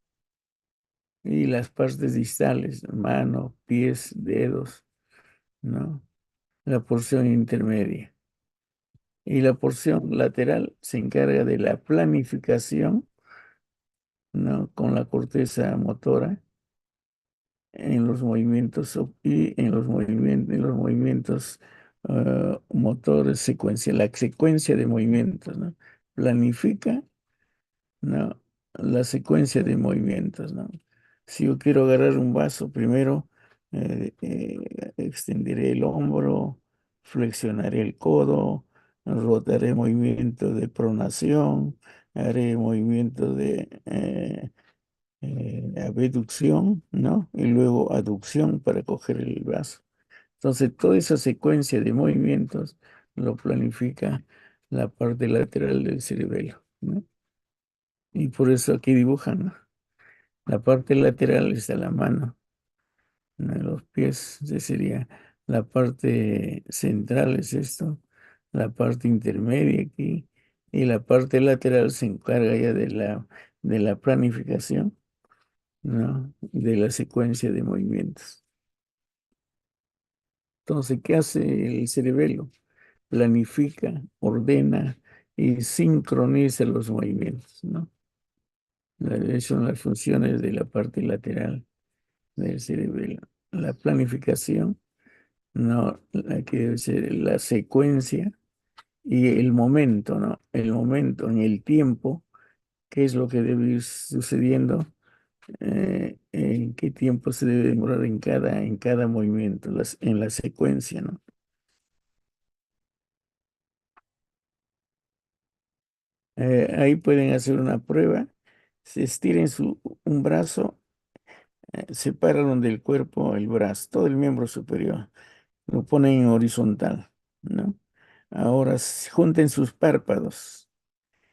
y las partes distales, mano, pies, dedos, ¿no? La porción intermedia. Y la porción lateral se encarga de la planificación, ¿no? Con la corteza motora en los movimientos y en los movimientos motores secuencia, la secuencia de movimientos, ¿no? Planifica, ¿no? La secuencia de movimientos, ¿no? Si yo quiero agarrar un vaso, primero extenderé el hombro, flexionaré el codo, rotaré movimiento de pronación, haré movimiento de abducción, ¿no? Y luego aducción para coger el vaso. Entonces, toda esa secuencia de movimientos lo planifica la parte lateral del cerebelo, ¿no? Y por eso aquí dibujan, ¿no? La parte lateral está la mano, ¿no? Los pies, esa sería la parte central, es esto, la parte intermedia aquí, y la parte lateral se encarga ya de la planificación, ¿no? De la secuencia de movimientos. Entonces, ¿qué hace el cerebelo? Planifica, ordena y sincroniza los movimientos, ¿no? Esas son las funciones de la parte lateral del cerebelo. La planificación, ¿no? La que debe ser la secuencia y el momento, ¿no? El momento en el tiempo, qué es lo que debe ir sucediendo en qué tiempo se debe demorar en cada movimiento, en la secuencia, ¿no? Ahí pueden hacer una prueba. Se estiren un brazo, separan del cuerpo el brazo, todo el miembro superior. Lo ponen en horizontal, ¿no? Ahora junten sus párpados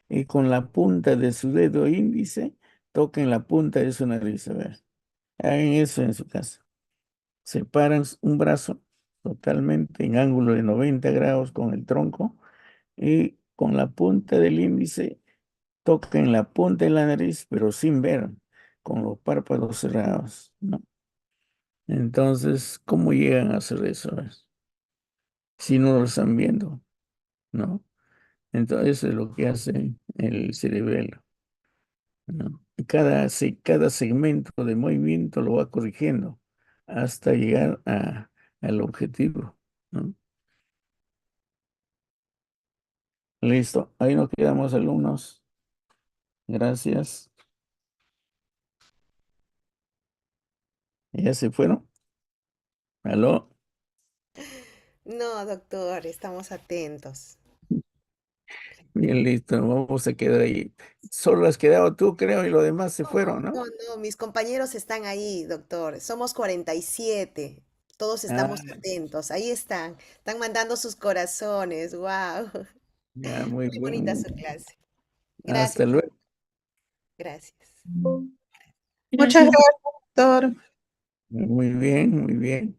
y con la punta de su dedo índice toquen la punta de su nariz. A ver, hagan eso en su casa. Separan un brazo totalmente en ángulo de 90 grados con el tronco y con la punta del índice toquen la punta de la nariz, pero sin ver, con los párpados cerrados, ¿no? Entonces, ¿cómo llegan a hacer eso? Si no lo están viendo, ¿no? Entonces, eso es lo que hace el cerebelo, ¿no? Y cada segmento de movimiento lo va corrigiendo hasta llegar al objetivo, ¿no? Listo, ahí nos quedamos, alumnos. Gracias. ¿Ya se fueron? ¿Aló? No, doctor, estamos atentos. Bien, listo, vamos a quedar ahí. Solo has quedado tú, creo, y los demás se No, fueron, ¿no? no, no, mis compañeros están ahí, doctor. Somos 47. Todos Ah, estamos atentos. Ahí están. Están mandando sus corazones. Wow. ya, muy Muy bonita bien. su clase. Hasta Gracias, luego. gracias. Muchas gracias, doctor. Muy bien, muy bien.